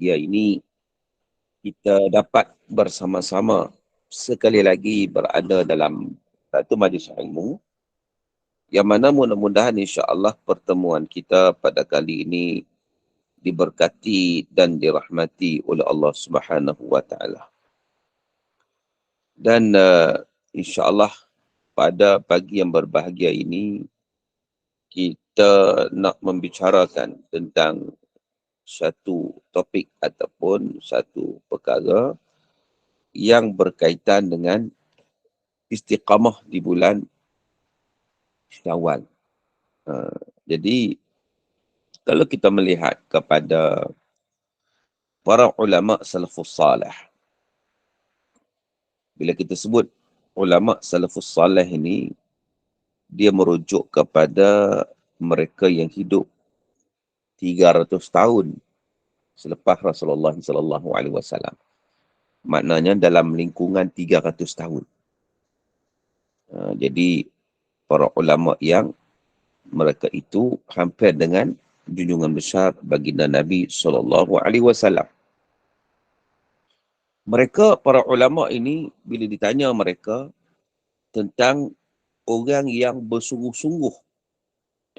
berbahagia ini kita dapat bersama-sama sekali lagi berada dalam satu majlis ilmu yang mana mudah-mudahan insya-Allah pertemuan kita pada kali ini diberkati dan dirahmati oleh Allah Subhanahu wa taala. Dan insya-Allah pada pagi yang berbahagia ini kita nak membicarakan tentang satu topik ataupun satu perkara yang berkaitan dengan istiqamah di bulan Syawal. Jadi, kalau kita melihat kepada para ulama salafus salih, bila kita sebut ulama salafus salih ini, dia merujuk kepada mereka yang hidup 300 tahun selepas Rasulullah SAW. Maknanya dalam lingkungan 300 tahun. Jadi, para ulama yang mereka itu hampir dengan junjungan besar baginda Nabi SAW. Mereka, para ulama ini, bila ditanya mereka tentang orang yang bersungguh-sungguh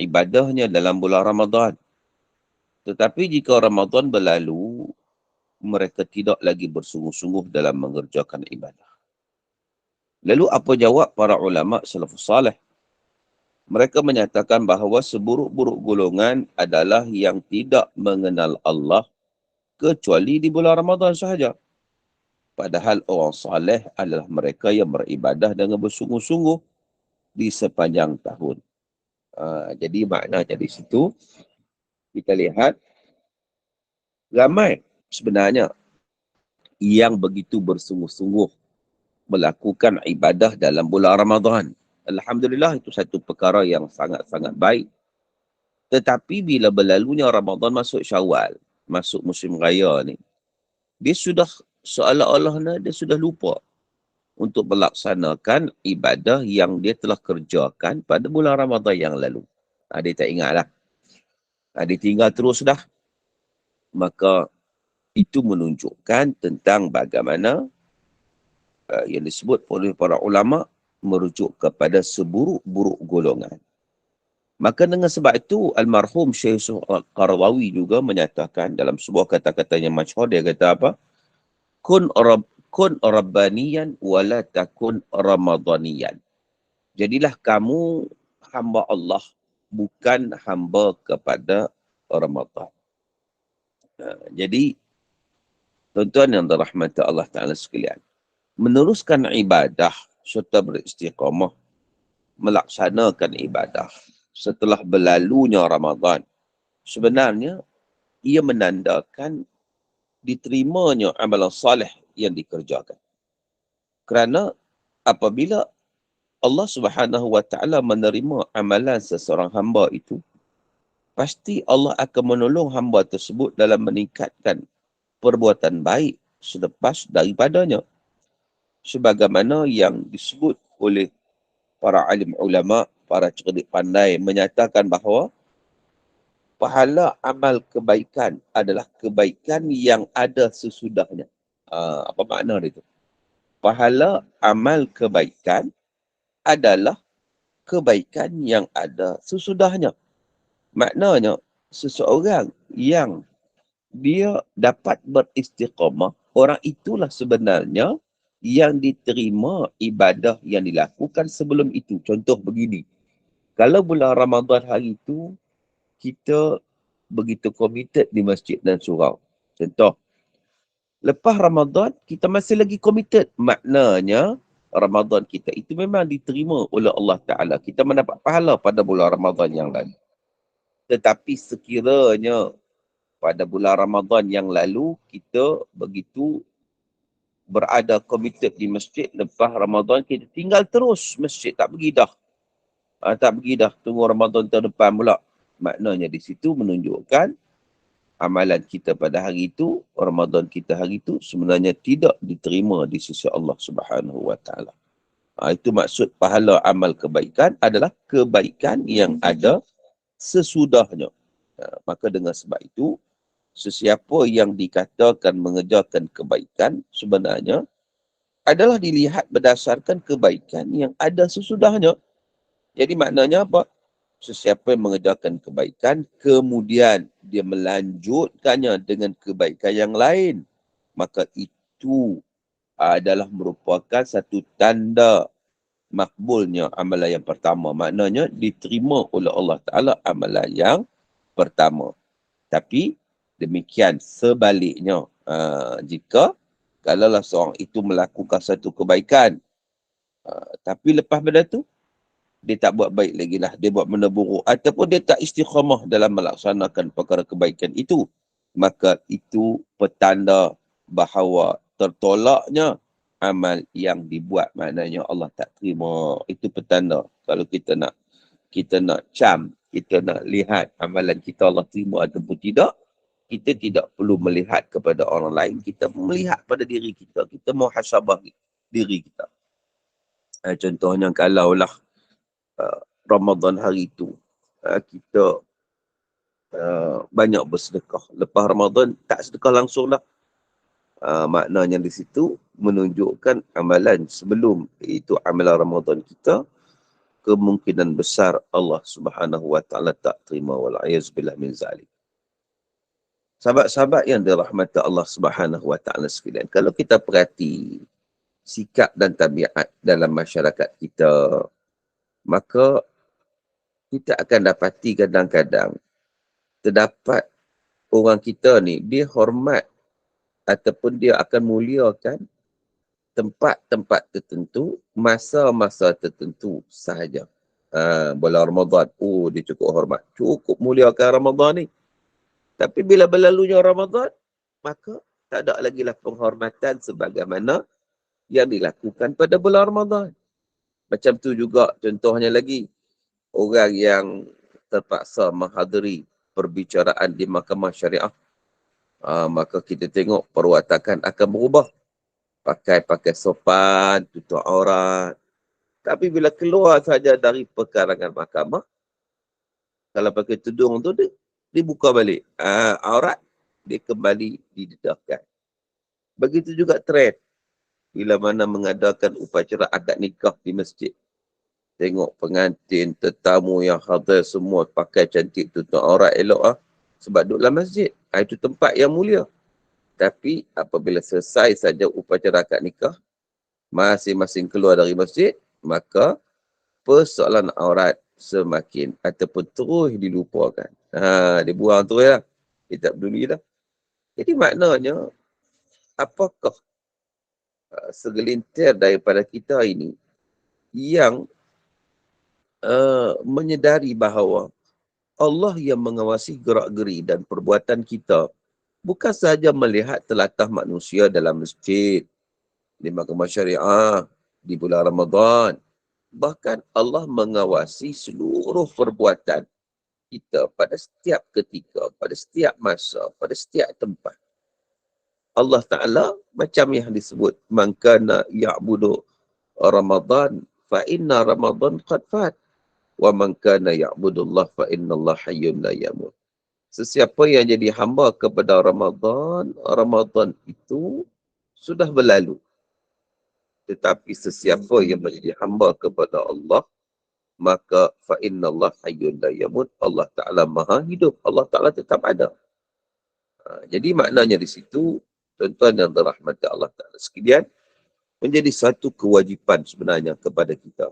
ibadahnya dalam bulan Ramadan. Tetapi jika Ramadan berlalu, mereka tidak lagi bersungguh-sungguh dalam mengerjakan ibadah. Lalu apa jawab para ulama salafus salih? Mereka menyatakan bahawa seburuk-buruk golongan adalah yang tidak mengenal Allah kecuali di bulan Ramadan sahaja. Padahal orang saleh adalah mereka yang beribadah dengan bersungguh-sungguh di sepanjang tahun. Jadi maknanya di situ kita lihat ramai sebenarnya yang begitu bersungguh-sungguh melakukan ibadah dalam bulan Ramadan. Alhamdulillah, itu satu perkara yang sangat-sangat baik. Tetapi bila berlalunya Ramadan masuk Syawal, masuk musim raya ni, dia sudah seolah-olah dia sudah lupa untuk melaksanakan ibadah yang dia telah kerjakan pada bulan Ramadan yang lalu. Dia tak ingat lah. Dia tinggal terus dah. Maka itu menunjukkan tentang bagaimana yang disebut oleh para ulama merujuk kepada seburuk-buruk golongan. Maka dengan sebab itu, almarhum Syekh Qaradawi juga menyatakan dalam sebuah kata-katanya masyhur, dia kata apa? Kun rabbaniyan wala takun ramadaniyan. Jadilah kamu hamba Allah, bukan hamba kepada Ramadan. Jadi, tuan-tuan yang dirahmati Allah Ta'ala sekalian, meneruskan ibadah serta beristiqamah melaksanakan ibadah setelah berlalunya Ramadan, sebenarnya ia menandakan diterimanya amalan salih yang dikerjakan. Kerana apabila Allah Subhanahu wa taala menerima amalan seseorang hamba itu, pasti Allah akan menolong hamba tersebut dalam meningkatkan perbuatan baik selepas daripadanya. Sebagaimana yang disebut oleh para alim ulama, para cerdik pandai menyatakan bahawa pahala amal kebaikan adalah kebaikan yang ada sesudahnya. Apa makna dia itu? Pahala amal kebaikan adalah kebaikan yang ada sesudahnya. Maknanya, seseorang yang dia dapat beristiqamah, orang itulah sebenarnya yang diterima ibadah yang dilakukan sebelum itu. Contoh begini, kalau bulan Ramadan hari itu, kita begitu committed di masjid dan surau. Contoh, lepas Ramadan, kita masih lagi committed. Maknanya, Ramadan kita itu memang diterima oleh Allah Ta'ala. Kita mendapat pahala pada bulan Ramadan yang lalu. Tetapi sekiranya pada bulan Ramadan yang lalu, kita begitu berada committed di masjid, lepas Ramadan kita tinggal terus masjid, tak pergi dah. Tak pergi dah, tunggu Ramadan tahun depan pula. Maknanya di situ menunjukkan amalan kita pada hari itu, Ramadan kita hari itu sebenarnya tidak diterima di sisi Allah Subhanahu wa taala. Itu maksud pahala amal kebaikan adalah kebaikan yang ada sesudahnya. Maka dengan sebab itu, Sesiapa yang dikatakan mengerjakan kebaikan sebenarnya adalah dilihat berdasarkan kebaikan yang ada sesudahnya. Jadi maknanya apa? Sesiapa yang mengerjakan kebaikan, kemudian dia melanjutkannya dengan kebaikan yang lain, maka itu adalah merupakan satu tanda makbulnya amalan yang pertama. Maknanya diterima oleh Allah Ta'ala amalan yang pertama. Tapi demikian sebaliknya, jika kalaulah seorang itu melakukan satu kebaikan, tapi lepas benda tu, dia tak buat baik lagi lah. Dia buat benda buruk. Ataupun dia tak istiqamah dalam melaksanakan perkara kebaikan itu. Maka itu petanda bahawa tertolaknya amal yang dibuat. Maknanya Allah tak terima. Itu petanda. Kalau kita nak kita nak lihat amalan kita Allah terima ataupun tidak, kita tidak perlu melihat kepada orang lain. Kita melihat pada diri kita. Kita muhasabah diri kita. Contohnya kalaulah Ramadan hari itu kita banyak bersedekah. Lepas Ramadan tak sedekah langsung lah. Maknanya di situ menunjukkan amalan sebelum itu amalan Ramadan kita, kemungkinan besar Allah Subhanahu Wa Taala tak terima, wal'iyazbillah min zalik. Sahabat-sahabat yang dirahmati Allah Subhanahu Wa Taala sekalian, kalau kita perhati sikap dan tabiat dalam masyarakat kita, maka kita akan dapati kadang-kadang terdapat orang kita ni, dia hormat ataupun dia akan muliakan tempat-tempat tertentu, masa-masa tertentu sahaja. Bulan Ramadan, dia cukup hormat. Cukup muliakan Ramadan ni. Tapi bila berlalunya Ramadan, maka tak ada lagi lah penghormatan sebagaimana yang dilakukan pada bulan Ramadan. Macam tu juga contohnya lagi, orang yang terpaksa menghadiri perbicaraan di mahkamah syariah, maka kita tengok perwatakan akan berubah. Pakai sopan, tutup aurat. Tapi bila keluar saja dari perkarangan mahkamah, kalau pakai tudung tu, dia buka balik. Aurat, dia kembali didedahkan. Begitu juga trend. Bila mana mengadakan upacara akad nikah di masjid. Tengok pengantin, tetamu yang hadir semua pakai cantik, tutup aurat elok. Sebab duduk dalam masjid. Itu tempat yang mulia. Tapi apabila selesai saja upacara akad nikah, masing-masing keluar dari masjid, maka persoalan aurat semakin ataupun terus dilupakan. Dia buang terus lah. Dia tak peduli lah. Jadi maknanya, apakah segelintir daripada kita ini yang menyedari bahawa Allah yang mengawasi gerak-geri dan perbuatan kita bukan sahaja melihat telatah manusia dalam masjid, di mahkamah syariah, di bulan Ramadan. Bahkan Allah mengawasi seluruh perbuatan kita pada setiap ketika, pada setiap masa, pada setiap tempat. Allah Ta'ala macam yang disebut, man kana ya'budu Ramadan fa inna Ramadan qad fat wa man kana ya'budullah fa inna Allah hayyun la yamut. Sesiapa yang jadi hamba kepada Ramadan, Ramadan itu sudah berlalu. Tetapi sesiapa yang menjadi hamba kepada Allah, maka fa inna Allah hayyun la yamut. Allah Ta'ala maha hidup. Allah Ta'ala tetap ada. Jadi maknanya di situ, tuan-tuan dan dirahmati Allah Ta'ala sekalian, menjadi satu kewajipan sebenarnya kepada kita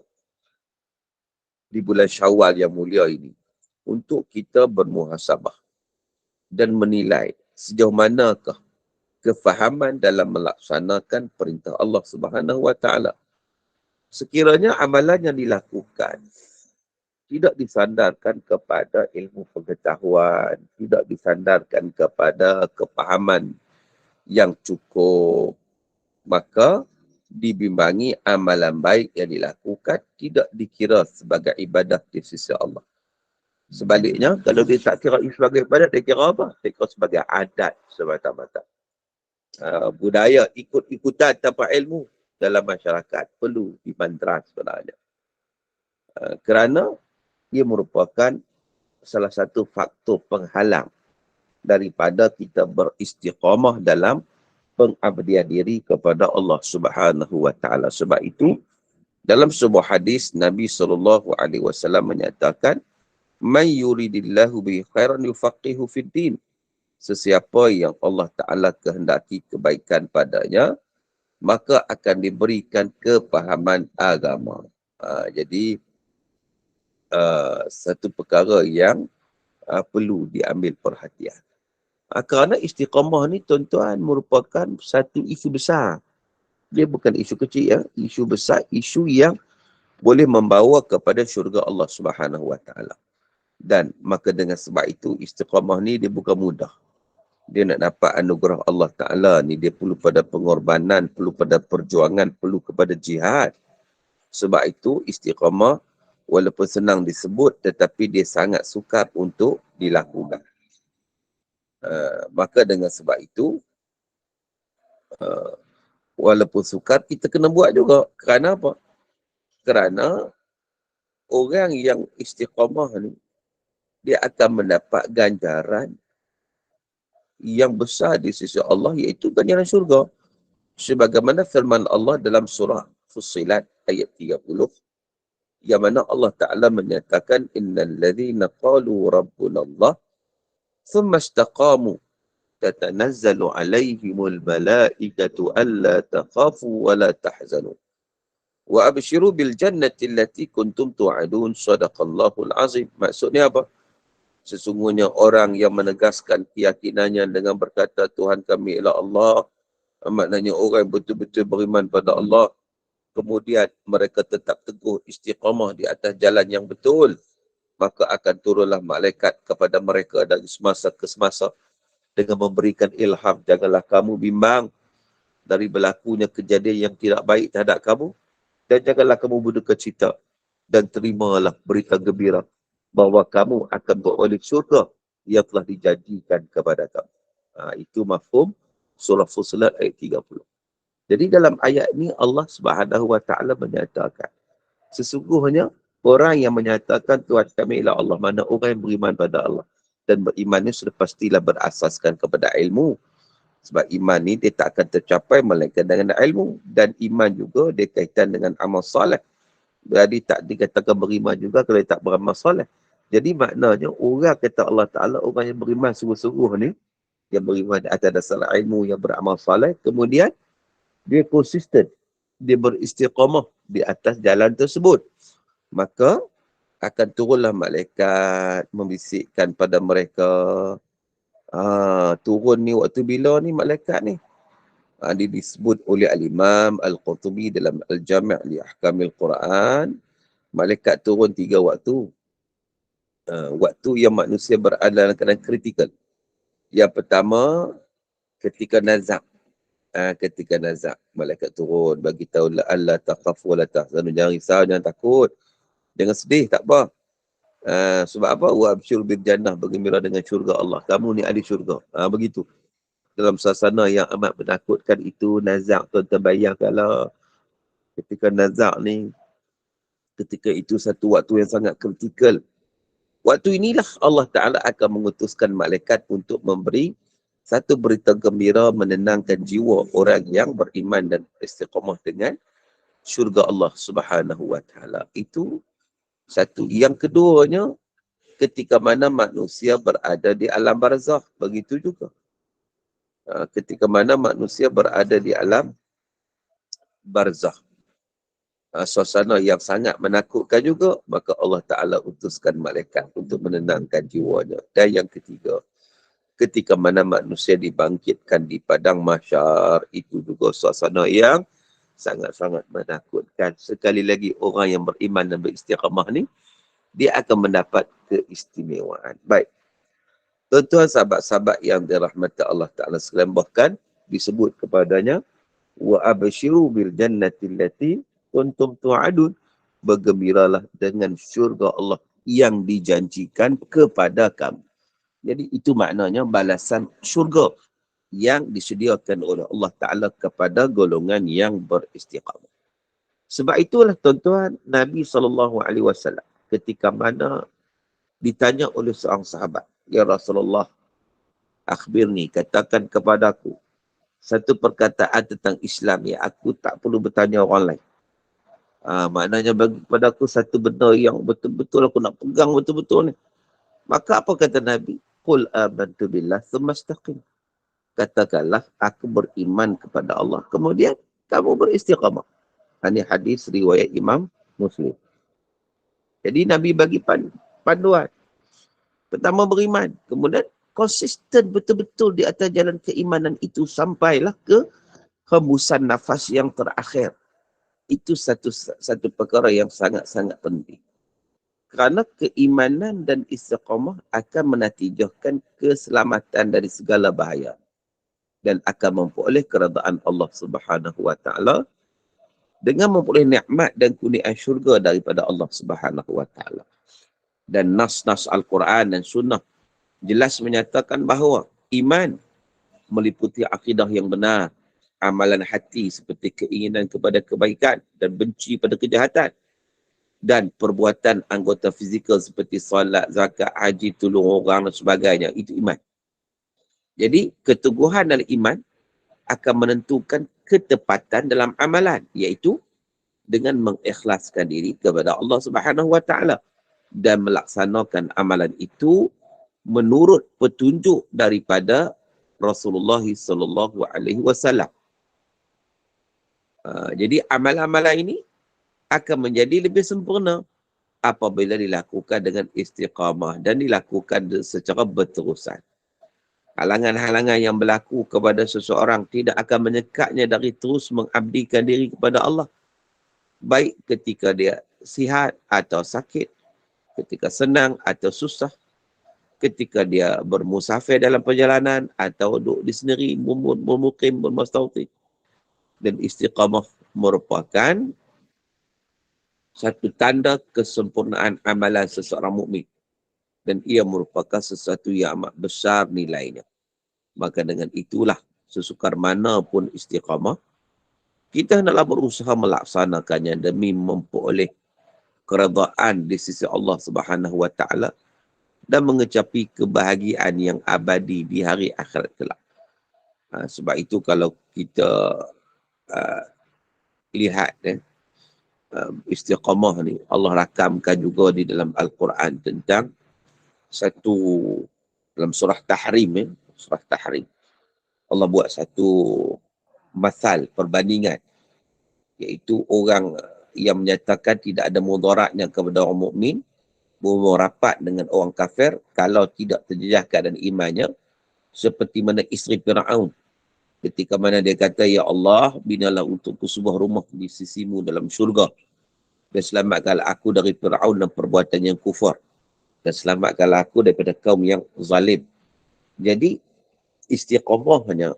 di bulan Syawal yang mulia ini untuk kita bermuhasabah dan menilai sejauh manakah kefahaman dalam melaksanakan perintah Allah Subhanahu Wa Ta'ala. Sekiranya amalan yang dilakukan tidak disandarkan kepada ilmu pengetahuan, tidak disandarkan kepada kepahaman yang cukup, maka dibimbangi amalan baik yang dilakukan tidak dikira sebagai ibadah di sisi Allah. Sebaliknya, kalau dia tak kira sebagai ibadat, dia kira apa? Dia kira sebagai adat semata-mata. Budaya ikut-ikutan tanpa ilmu dalam masyarakat perlu dibantras sebenarnya. Kerana ia merupakan salah satu faktor penghalang daripada kita beristiqamah dalam pengabdian diri kepada Allah Subhanahu wa taala. Sebab itu dalam sebuah hadis Nabi SAW menyatakan, "Man yuridillahu bihi khairan yufaqihu fid din." Sesiapa yang Allah Taala kehendaki kebaikan padanya, maka akan diberikan kepahaman agama. Jadi satu perkara yang perlu diambil perhatian. Kerana istiqamah ni tuan-tuan merupakan satu isu besar. Dia bukan isu kecil ya, isu besar, isu yang boleh membawa kepada syurga Allah Subhanahu wa taala. Dan maka dengan sebab itu istiqamah ni dia bukan mudah. Dia nak dapat anugerah Allah Taala ni dia perlu pada pengorbanan, perlu pada perjuangan, perlu kepada jihad. Sebab itu istiqamah walaupun senang disebut tetapi dia sangat sukar untuk dilakukan. Maka dengan sebab itu walaupun sukar kita kena buat juga. Kerana apa? Kerana orang yang istiqamah ni dia akan mendapat ganjaran yang besar di sisi Allah, iaitu ganjaran syurga. Sebagaimana firman Allah dalam surah Fussilat ayat 30, yang mana Allah Ta'ala menyatakan, "Innal ladhina qalu rabbuna Allah thumma istaqamu tatanazzalu alaihimul malaikatu alla takhafu wa la tahzanu wa abshiru bil jannati allati kuntum tu'adun sadaqallahul azim." Maksudnya apa? Sesungguhnya orang yang menegaskan keyakinannya dengan berkata Tuhan kami ialah Allah, maknanya orang yang betul-betul beriman pada Allah, kemudian mereka tetap teguh istiqamah di atas jalan yang betul, maka akan turunlah malaikat kepada mereka dari semasa ke semasa dengan memberikan ilham, janganlah kamu bimbang dari berlakunya kejadian yang tidak baik terhadap kamu, dan janganlah kamu berduka cita, dan terimalah berita gembira bahawa kamu akan beroleh syurga yang telah dijanjikan kepada kamu. Itu mafhum surah Fussilat ayat 30. Jadi dalam ayat ini Allah Subhanahu wa taala menyatakan, sesungguhnya orang yang menyatakan Tuhan kami ialah Allah, mana orang yang beriman pada Allah dan berimannya sudah pastilah berasaskan kepada ilmu. Sebab iman ni dia tak akan tercapai melainkan dengan ilmu, dan iman juga dia kaitan dengan amal soleh. Jadi tak dikatakan beriman juga kalau tak beramal soleh. Jadi maknanya orang kata Allah Ta'ala, orang yang beriman sungguh-sungguh ni, yang beriman atas dasar ilmu, yang beramal soleh, kemudian dia konsisten, dia beristiqamah di atas jalan tersebut, maka akan turunlah malaikat membisikkan pada mereka. Turun ni waktu bila ni malaikat ni? Dia disebut oleh Al-Imam Al-Qurtubi dalam Al-Jami' li Ahkamil Quran. Malaikat turun 3 waktu. Waktu yang manusia berada dalam keadaan kritikal. Yang pertama, ketika nazak. Ketika nazak, malaikat turun bagi tahu Allah taqafu wa la tahzanu, jangan risau, jangan takut, jangan sedih, tak apa. Sebab apa? Wa absyir bil jannah, bergembira dengan syurga Allah, kamu ni ahli syurga. Begitu. Dalam suasana yang amat menakutkan itu, nazak, tuan-tuan bayangkanlah ketika nazak ni, ketika itu satu waktu yang sangat kritikal. Waktu inilah Allah Ta'ala akan mengutuskan malaikat untuk memberi satu berita gembira, menenangkan jiwa orang yang beriman dan istiqamah dengan syurga Allah Subhanahu wa taala. Itu satu. Yang keduanya, ketika mana manusia berada di alam barzakh, begitu juga. Ketika mana manusia berada di alam barzakh, suasana yang sangat menakutkan juga, maka Allah Ta'ala utuskan malaikat untuk menenangkan jiwanya. Dan yang ketiga, ketika mana manusia dibangkitkan di padang mahsyar, itu juga suasana yang sangat-sangat menakutkan. Sekali lagi, orang yang beriman dan beristiqamah ni, dia akan mendapat keistimewaan. Baik. Tuan-tuan sahabat-sahabat yang dirahmati Allah Ta'ala sekalian, bahkan disebut kepadanya, wa abshiru bil jannati allati kuntum tu'adun, bergembiralah dengan syurga Allah yang dijanjikan kepada kamu. Jadi itu maknanya balasan syurga yang disediakan oleh Allah Ta'ala kepada golongan yang beristiqamah. Sebab itulah tuan-tuan, Nabi SAW ketika mana ditanya oleh seorang sahabat, "Ya Rasulullah, akhbirni, katakan kepadaku satu perkataan tentang Islam yang aku tak perlu bertanya orang lain. Maknanya bagi kepada aku satu benda yang betul-betul aku nak pegang betul-betul ni. Maka apa kata Nabi? Qul amantu billah thumma istaqim. Katakanlah aku beriman kepada Allah. Kemudian kamu beristiqamah. Ini hadis riwayat Imam Muslim. Jadi Nabi bagi panduan. Pertama beriman. Kemudian konsisten betul-betul di atas jalan keimanan itu sampailah ke hembusan nafas yang terakhir. Itu satu perkara yang sangat-sangat penting. Kerana keimanan dan istiqamah akan menatijahkan keselamatan dari segala bahaya. Dan akan memperoleh keredaan Allah Subhanahu Wa Taala dengan memperoleh nikmat dan kurniaan syurga daripada Allah Subhanahu Wa Taala. Dan nas-nas Al-Quran dan Sunnah jelas menyatakan bahawa iman meliputi akidah yang benar, amalan hati seperti keinginan kepada kebaikan dan benci pada kejahatan, dan perbuatan anggota fizikal seperti solat, zakat, haji, tolong orang dan sebagainya. Itu iman. Jadi keteguhan dalam iman akan menentukan ketepatan dalam amalan, iaitu dengan mengikhlaskan diri kepada Allah Subhanahu Wa Taala dan melaksanakan amalan itu menurut petunjuk daripada Rasulullah sallallahu alaihi wasallam. Jadi amalan-amalan ini akan menjadi lebih sempurna apabila dilakukan dengan istiqamah dan dilakukan secara berterusan. Halangan-halangan yang berlaku kepada seseorang tidak akan menyekatnya dari terus mengabdikan diri kepada Allah. Baik ketika dia sihat atau sakit, ketika senang atau susah, ketika dia bermusafir dalam perjalanan atau duduk di sendiri, bermukim, bermustautin. Dan istiqamah merupakan satu tanda kesempurnaan amalan seseorang mukmin. Dan ia merupakan sesuatu yang amat besar nilainya. Maka dengan itulah, sesukar mana pun istiqamah, kita hendaklah berusaha melaksanakannya demi memperoleh keredaan di sisi Allah Subhanahu Wa Taala dan mengecapi kebahagiaan yang abadi di hari akhirat kelak. Sebab itu kalau kita lihat istiqamah ni, Allah rakamkan juga di dalam Al-Quran tentang satu, dalam surah Tahrim, surah Tahrim, Allah buat satu masal, perbandingan, iaitu orang yang menyatakan tidak ada mudaratnya kepada orang mukmin rapat dengan orang kafir kalau tidak terjejah keadaan imannya, seperti mana isteri Fir'aun ketika mana dia kata, Ya Allah, binalah untukku sebuah rumah di sisimu dalam syurga dan selamatkanlah aku dari Fir'aun dan perbuatan yang kufur, dan selamatkanlah aku daripada kaum yang zalim. Jadi istiqamahnya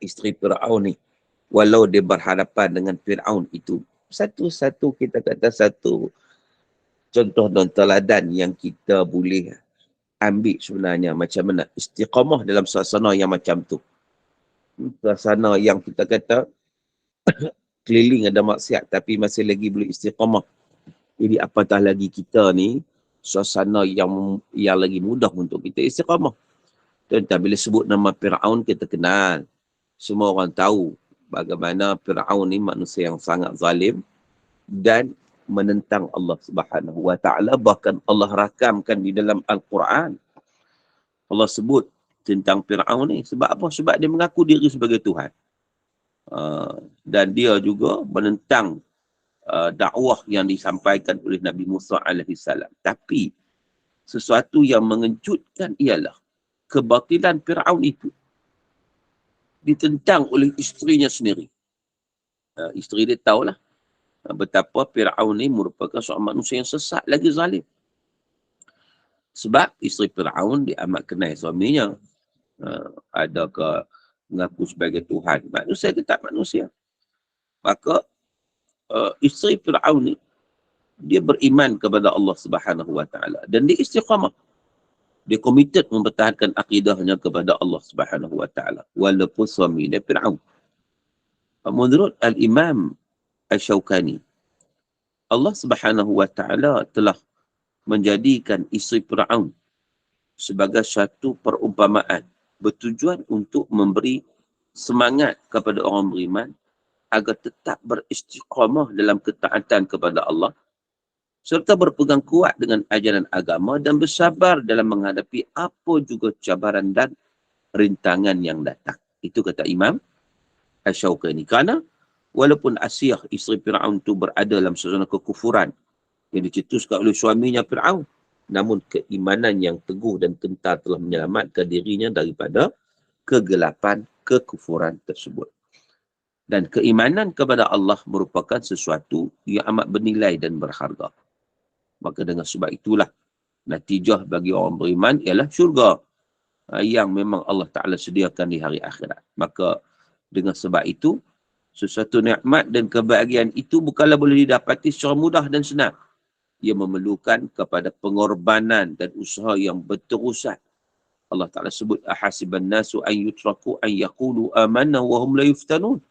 isteri Fir'aun ni, walau dia berhadapan dengan Fir'aun itu, satu-satu kita kata satu contoh dan teladan yang kita boleh ambil sebenarnya macam mana istiqamah dalam suasana yang macam tu. Suasana yang kita kata keliling ada maksiat tapi masih lagi boleh istiqamah. Jadi apatah lagi kita ni suasana yang lagi mudah untuk kita istiqamah. Tentang bila sebut nama Fir'aun kita kenal. Semua orang tahu bagaimana Fir'aun ni manusia yang sangat zalim dan menentang Allah Subhanahu Wa Taala. Bahkan Allah rakamkan di dalam Al-Quran. Allah sebut tentang Fir'aun ni. Sebab apa? Sebab dia mengaku diri sebagai Tuhan. Dan dia juga menentang dakwah yang disampaikan oleh Nabi Musa AS. Tapi sesuatu yang mengejutkan ialah kebatilan Fir'aun itu ditentang oleh isterinya sendiri. Isteri dia tahulah betapa Fir'aun ni merupakan seorang manusia yang sesat lagi zalim. Sebab isteri Fir'aun dia amat kenal suaminya. Adakah mengaku sebagai Tuhan? Manusia ke tak manusia? Maka isteri Fir'aun ni dia beriman kepada Allah Subhanahu Wa Taala dan dia istiqamah. Dia komited mempertahankan akidahnya kepada Allah Subhanahu Wa Taala walaupun suami dia Fir'aun. Menurut Al-Imam Asy-Syaukani, Allah Subhanahu Wa Taala telah menjadikan isteri Fir'aun sebagai satu perumpamaan bertujuan untuk memberi semangat kepada orang beriman agar tetap beristiqamah dalam ketaatan kepada Allah serta berpegang kuat dengan ajaran agama dan bersabar dalam menghadapi apa juga cabaran dan rintangan yang datang. Itu kata Imam Asy-Syaukani. Kerana walaupun Asiyah, isteri Fir'aun itu berada dalam suasana kekufuran yang dicetuskan oleh suaminya Fir'aun, namun keimanan yang teguh dan kental telah menyelamatkan dirinya daripada kegelapan kekufuran tersebut. Dan keimanan kepada Allah merupakan sesuatu yang amat bernilai dan berharga. Maka dengan sebab itulah natijah bagi orang beriman ialah syurga yang memang Allah Ta'ala sediakan di hari akhirat. Maka dengan sebab itu, sesuatu nikmat dan kebahagiaan itu bukanlah boleh didapati secara mudah dan senang. Ia memerlukan kepada pengorbanan dan usaha yang berterusan. Allah Ta'ala sebut, ahasiban nasu an yutraku an yaqulu amanna wa hum la yuftanun.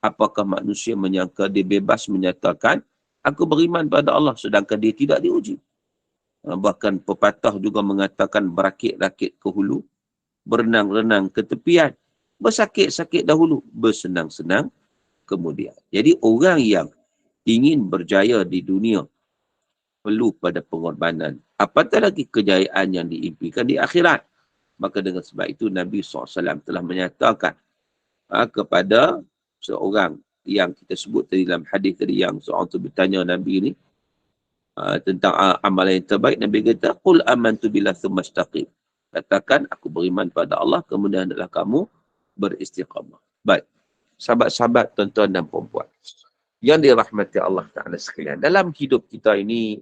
Apakah manusia menyangka dia bebas menyatakan, aku beriman pada Allah sedangkan dia tidak diuji. Bahkan pepatah juga mengatakan berakit-rakit ke hulu, berenang-renang ke tepian, bersakit-sakit dahulu, bersenang-senang kemudian. Jadi orang yang ingin berjaya di dunia perlu pada pengorbanan. Apatah lagi kejayaan yang diimpikan di akhirat. Maka dengan sebab itu Nabi SAW telah menyatakan kepada seorang yang kita sebut tadi dalam hadis tadi yang seorang tu bertanya Nabi ni tentang amalan yang terbaik. Nabi kata, qul amantu billah tsumma istaqim. Katakan aku beriman pada Allah kemudian adalah kamu beristiqamah. Baik. Sahabat-sahabat, tuan-tuan dan puan-puan yang dirahmati Allah Ta'ala sekalian. Dalam hidup kita ini,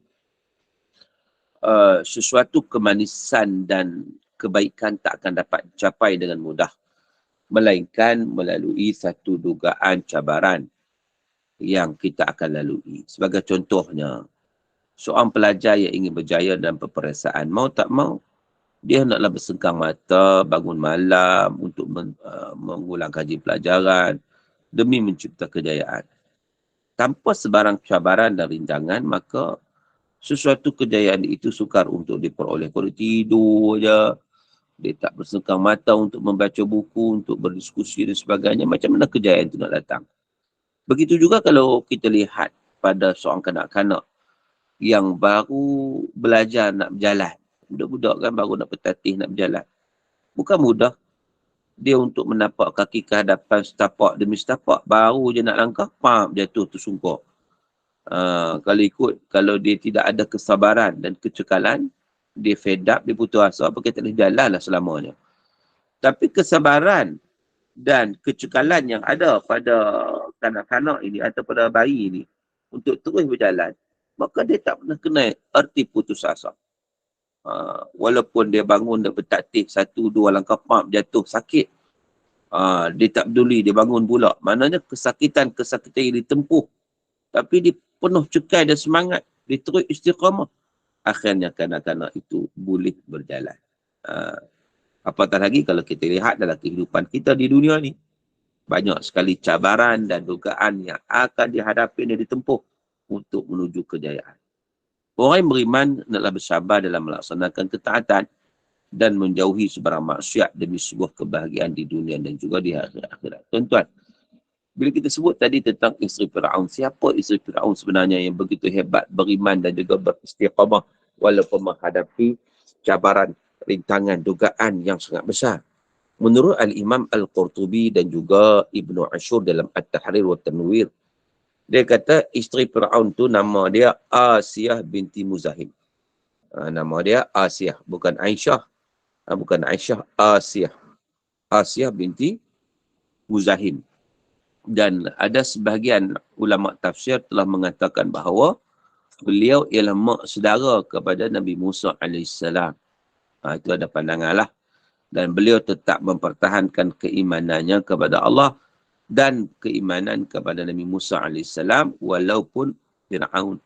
sesuatu kemanisan dan kebaikan tak akan dapat dicapai dengan mudah. Melainkan melalui satu dugaan cabaran yang kita akan lalui. Sebagai contohnya, seorang pelajar yang ingin berjaya dalam peperiksaan, mau tak mau, dia hendaklah bersengkang mata, bangun malam untuk mengulang kaji pelajaran demi mencipta kejayaan. Tanpa sebarang cabaran dan rintangan, maka sesuatu kejayaan itu sukar untuk diperoleh. Kalau tidur je, dia tak bersengkang mata untuk membaca buku, untuk berdiskusi dan sebagainya, macam mana kejayaan itu nak datang? Begitu juga kalau kita lihat pada seorang kanak-kanak yang baru belajar nak berjalan. Budak-budak kan baru nak bertatih, nak berjalan. Bukan mudah dia untuk menapak kaki ke hadapan setapak demi setapak. Baru je nak langkah, jatuh tersungkur. Kalau dia tidak ada kesabaran dan kecekalan, dia fed up, dia putus asa, pakai tak boleh jalan lah selamanya. Tapi kesabaran dan kecekalan yang ada pada kanak-kanak ini atau pada bayi ini untuk terus berjalan, maka dia tak pernah kena erti putus asa. Walaupun dia bangun, dia bertatih 1-2 langkah, jatuh, sakit. Dia tak peduli, dia bangun pula. Maknanya kesakitan yang ditempuh. Tapi dia penuh cekai dan semangat. Dia terus istiqamah. Akhirnya kanak-kanak itu boleh berjalan. Apatah lagi kalau kita lihat dalam kehidupan kita di dunia ni. Banyak sekali cabaran dan dugaan yang akan dihadapi dan ditempuh untuk menuju kejayaan. Orang yang beriman hendaklah bersabar dalam melaksanakan ketaatan dan menjauhi sebarang maksiat demi sebuah kebahagiaan di dunia dan juga di akhirat. Tuan-tuan, bila kita sebut tadi tentang isteri Fir'aun, siapa isteri Fir'aun sebenarnya yang begitu hebat, beriman dan juga beristiqamah walaupun menghadapi cabaran, rintangan, dugaan yang sangat besar? Menurut Al-Imam Al-Qurtubi dan juga Ibnu Ashur dalam At-Tahrir wa Tanwir, dia kata isteri Fir'aun tu nama dia Asiyah binti Muzahim. Nama dia Asiyah, bukan Aisyah. Bukan Aisyah, Asiyah. Asiyah binti Muzahim. Dan ada sebahagian ulama tafsir telah mengatakan bahawa beliau ialah mak saudara kepada Nabi Musa AS. Itu ada pandangan lah. Dan beliau tetap mempertahankan keimanannya kepada Allah dan keimanan kepada Nabi Musa AS walaupun Fir'aun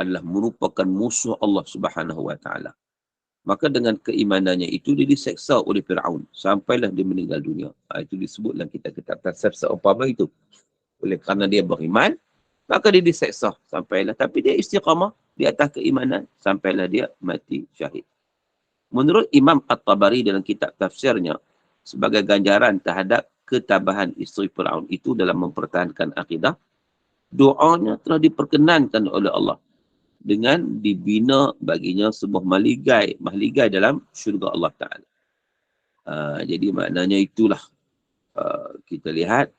adalah merupakan musuh Allah Subhanahu Wa Taala. Maka dengan keimanannya itu dia diseksa oleh Fir'aun sampailah dia meninggal dunia. Itu disebut dalam kitab-kitab tafsir seumpama itu. Oleh kerana dia beriman, maka dia diseksa sampailah. Tapi dia istiqamah di atas keimanan sampailah dia mati syahid. Menurut Imam At-Tabari dalam kitab tafsirnya, sebagai ganjaran terhadap ketabahan isteri Fir'aun itu dalam mempertahankan akidah, doanya telah diperkenankan oleh Allah dengan dibina baginya sebuah mahligai dalam syurga Allah Ta'ala. Jadi maknanya itulah kita lihat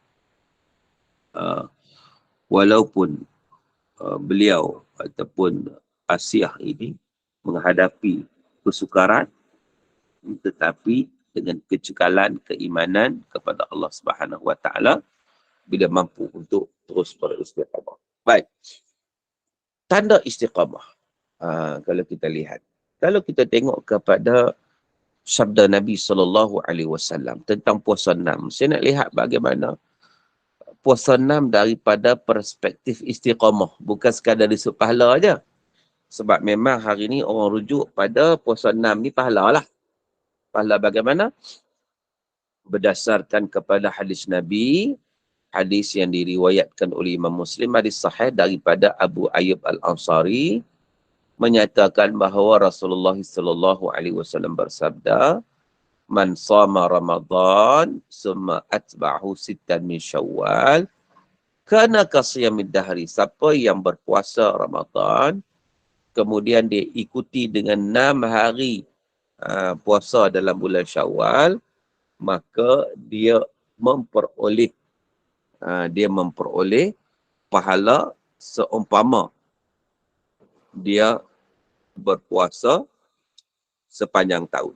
walaupun beliau ataupun Asiyah ini menghadapi kesukaran, tetapi dengan kecekalan keimanan kepada Allah Subhanahu Wa Taala, bila mampu untuk terus beristiqamah. Baik, tanda istiqamah. Kalau kita lihat, kalau kita tengok kepada sabda Nabi SAW tentang puasa 6, saya nak lihat bagaimana puasa 6 daripada perspektif istiqamah, bukan sekadar disebut pahala aja. Sebab memang hari ni orang rujuk pada puasa 6 ni pahala lah. Pahala bagaimana? Berdasarkan kepada hadis Nabi, hadis yang diriwayatkan oleh Imam Muslim, hadis sahih daripada Abu Ayyub Al-Ansari, menyatakan bahawa Rasulullah SAW bersabda, "Man sama Ramadan summa atba'ahu sittan min Syawal, kana kasiyamid dahri." Siapa yang berpuasa Ramadan, kemudian dia ikuti dengan 6 hari puasa dalam bulan Syawal, maka dia memperoleh pahala seumpama dia berpuasa sepanjang tahun.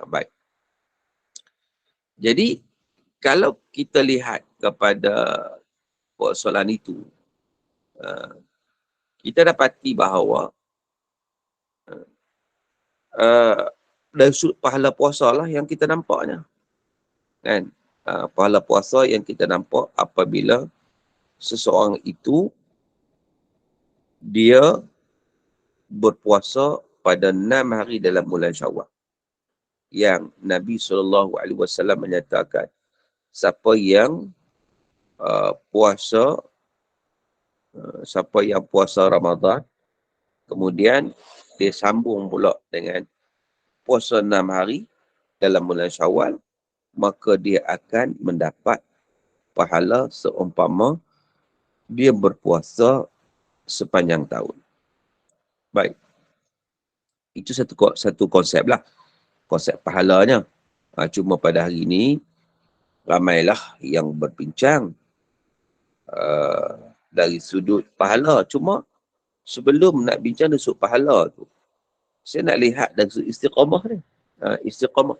Baik. Jadi, kalau kita lihat kepada persoalan itu, kita dapati bahawa dari sudut pahala puasa lah yang kita nampaknya. Kan? Pahala puasa yang kita nampak apabila seseorang itu dia berpuasa pada 6 hari dalam bulan Syawal. Yang Nabi SAW menyatakan, siapa yang puasa Ramadan, kemudian dia sambung pula dengan puasa 6 hari dalam bulan Syawal, maka dia akan mendapat pahala seumpama dia berpuasa sepanjang tahun. Baik. Itu satu konsep lah. Konsep pahalanya. Cuma pada hari ini, ramailah yang berbincang dari sudut pahala. Cuma sebelum nak bincang dari sudut pahala tu, saya nak lihat dari sudut istiqamah ni. Istiqamah.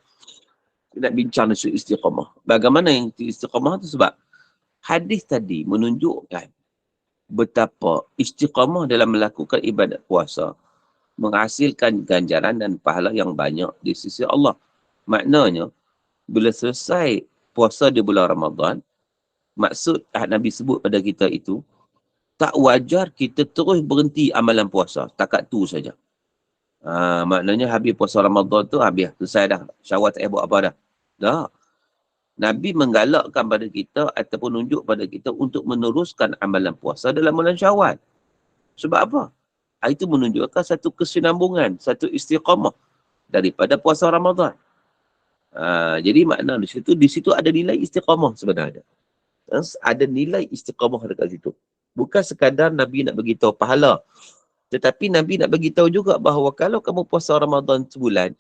Saya nak bincang dari sudut istiqamah. Bagaimana yang istiqamah tu? Sebab hadis tadi menunjukkan betapa istiqamah dalam melakukan ibadat puasa menghasilkan ganjaran dan pahala yang banyak di sisi Allah. Maknanya, bila selesai puasa di bulan Ramadan, maksud Nabi sebut pada kita itu, tak wajar kita terus berhenti amalan puasa. Takat tu saja. Maknanya habis puasa Ramadan tu, habis. Selesai dah. Syawal tak payah buat apa dah. Dah. Nabi menggalakkan pada kita ataupun tunjuk pada kita untuk meneruskan amalan puasa dalam bulan Syawal. Sebab apa? Itu menunjukkan satu kesinambungan, satu istiqamah daripada puasa Ramadan. Jadi makna di situ ada nilai istiqamah sebenarnya. Ada nilai istiqamah dekat situ. Bukan sekadar Nabi nak beritahu pahala. Tetapi Nabi nak beritahu juga bahawa kalau kamu puasa Ramadan sebulan,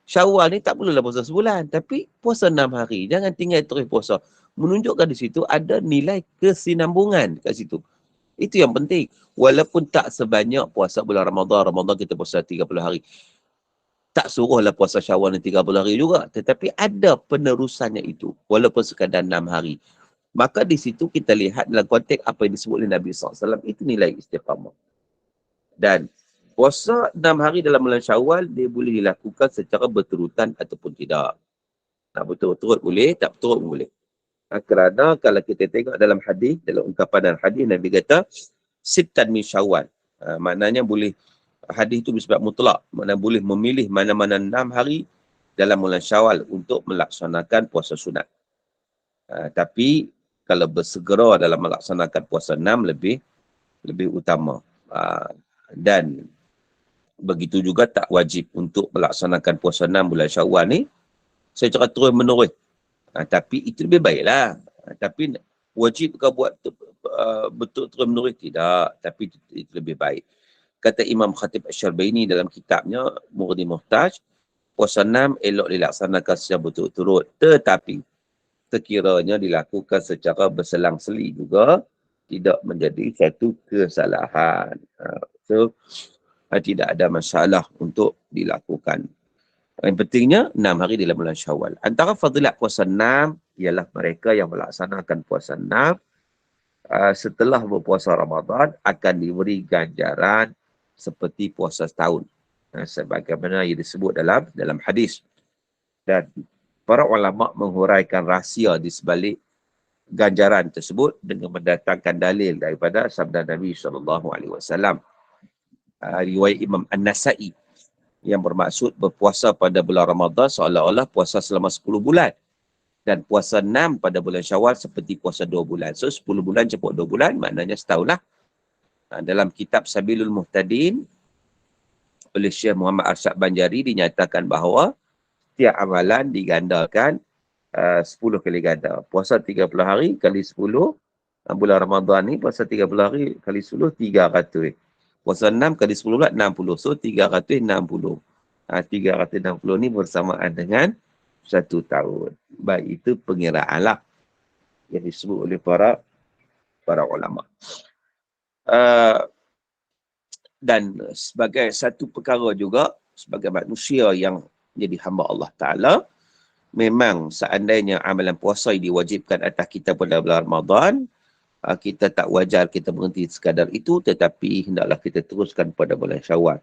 Syawal ni tak perlulah puasa sebulan. Tapi puasa 6 hari. Jangan tinggal terus puasa. Menunjukkan di situ ada nilai kesinambungan kat situ. Itu yang penting. Walaupun tak sebanyak puasa bulan Ramadan. Ramadan kita puasa 30 hari. Tak suruhlah puasa Syawal ni 30 hari juga. Tetapi ada penerusannya itu. Walaupun sekadar 6 hari. Maka di situ kita lihat dalam konteks apa yang disebut oleh Nabi SAW. Itu nilai istiqamah. Dan puasa 6 hari dalam bulan Syawal, dia boleh dilakukan secara berturutan ataupun tidak. Tak berturut-turut boleh, tak berturut boleh. Kerana kalau kita tengok dalam hadis, dalam ungkapan dalam hadis, Nabi kata, sittan min Syawal. Maknanya boleh, hadis itu bersifat mutlak. Maknanya boleh memilih mana-mana 6 hari dalam bulan Syawal untuk melaksanakan puasa sunat. Tapi, kalau bersegera dalam melaksanakan puasa 6 lebih utama. Dan Begitu juga tak wajib untuk melaksanakan puasa 6 bulan Syawal ni secara terus menerus. Tapi itu lebih baiklah. Tapi wajib ke buat betul terus menerus? Tidak. Tapi itu lebih baik. Kata Imam Khatib Asy-Syarbaini dalam kitabnya Mughni Muhtaj, puasa 6 elok dilaksanakan secara berturut-turut. Tetapi sekiranya dilakukan secara berselang-seli juga tidak menjadi satu kesalahan. So, tidak ada masalah untuk dilakukan. Yang pentingnya 6 hari dalam bulan Syawal. Antara fadilat puasa 6 ialah mereka yang melaksanakan puasa 6 setelah berpuasa Ramadan akan diberi ganjaran seperti puasa setahun. Sebagaimana yang disebut dalam hadis. Dan para ulama menghuraikan rahsia di sebalik ganjaran tersebut dengan mendatangkan dalil daripada sabda Nabi SAW. Riwayat Imam An-Nasa'i yang bermaksud berpuasa pada bulan Ramadan seolah-olah puasa selama 10 bulan. Dan puasa 6 pada bulan Syawal seperti puasa 2 bulan. So 10 bulan cepuk 2 bulan maknanya setahun lah. Dalam kitab Sabilul Muhtadin oleh Syekh Muhammad Arsyad Banjari dinyatakan bahawa setiap amalan digandakan 10 kali ganda. Puasa 30 hari kali 10, bulan Ramadan ni puasa 30 hari kali 10, 300. Puasa 6 kali 10 pula 60. So 360. 360 ni bersamaan dengan 1 tahun. Baik, itu pengiraan lah yang disebut oleh para ulama. Dan sebagai satu perkara juga, sebagai manusia yang jadi hamba Allah Ta'ala, memang seandainya amalan puasa diwajibkan atas kita pada bulan Ramadan, kita tak wajar kita berhenti sekadar itu, tetapi hendaklah kita teruskan pada bulan Syawal.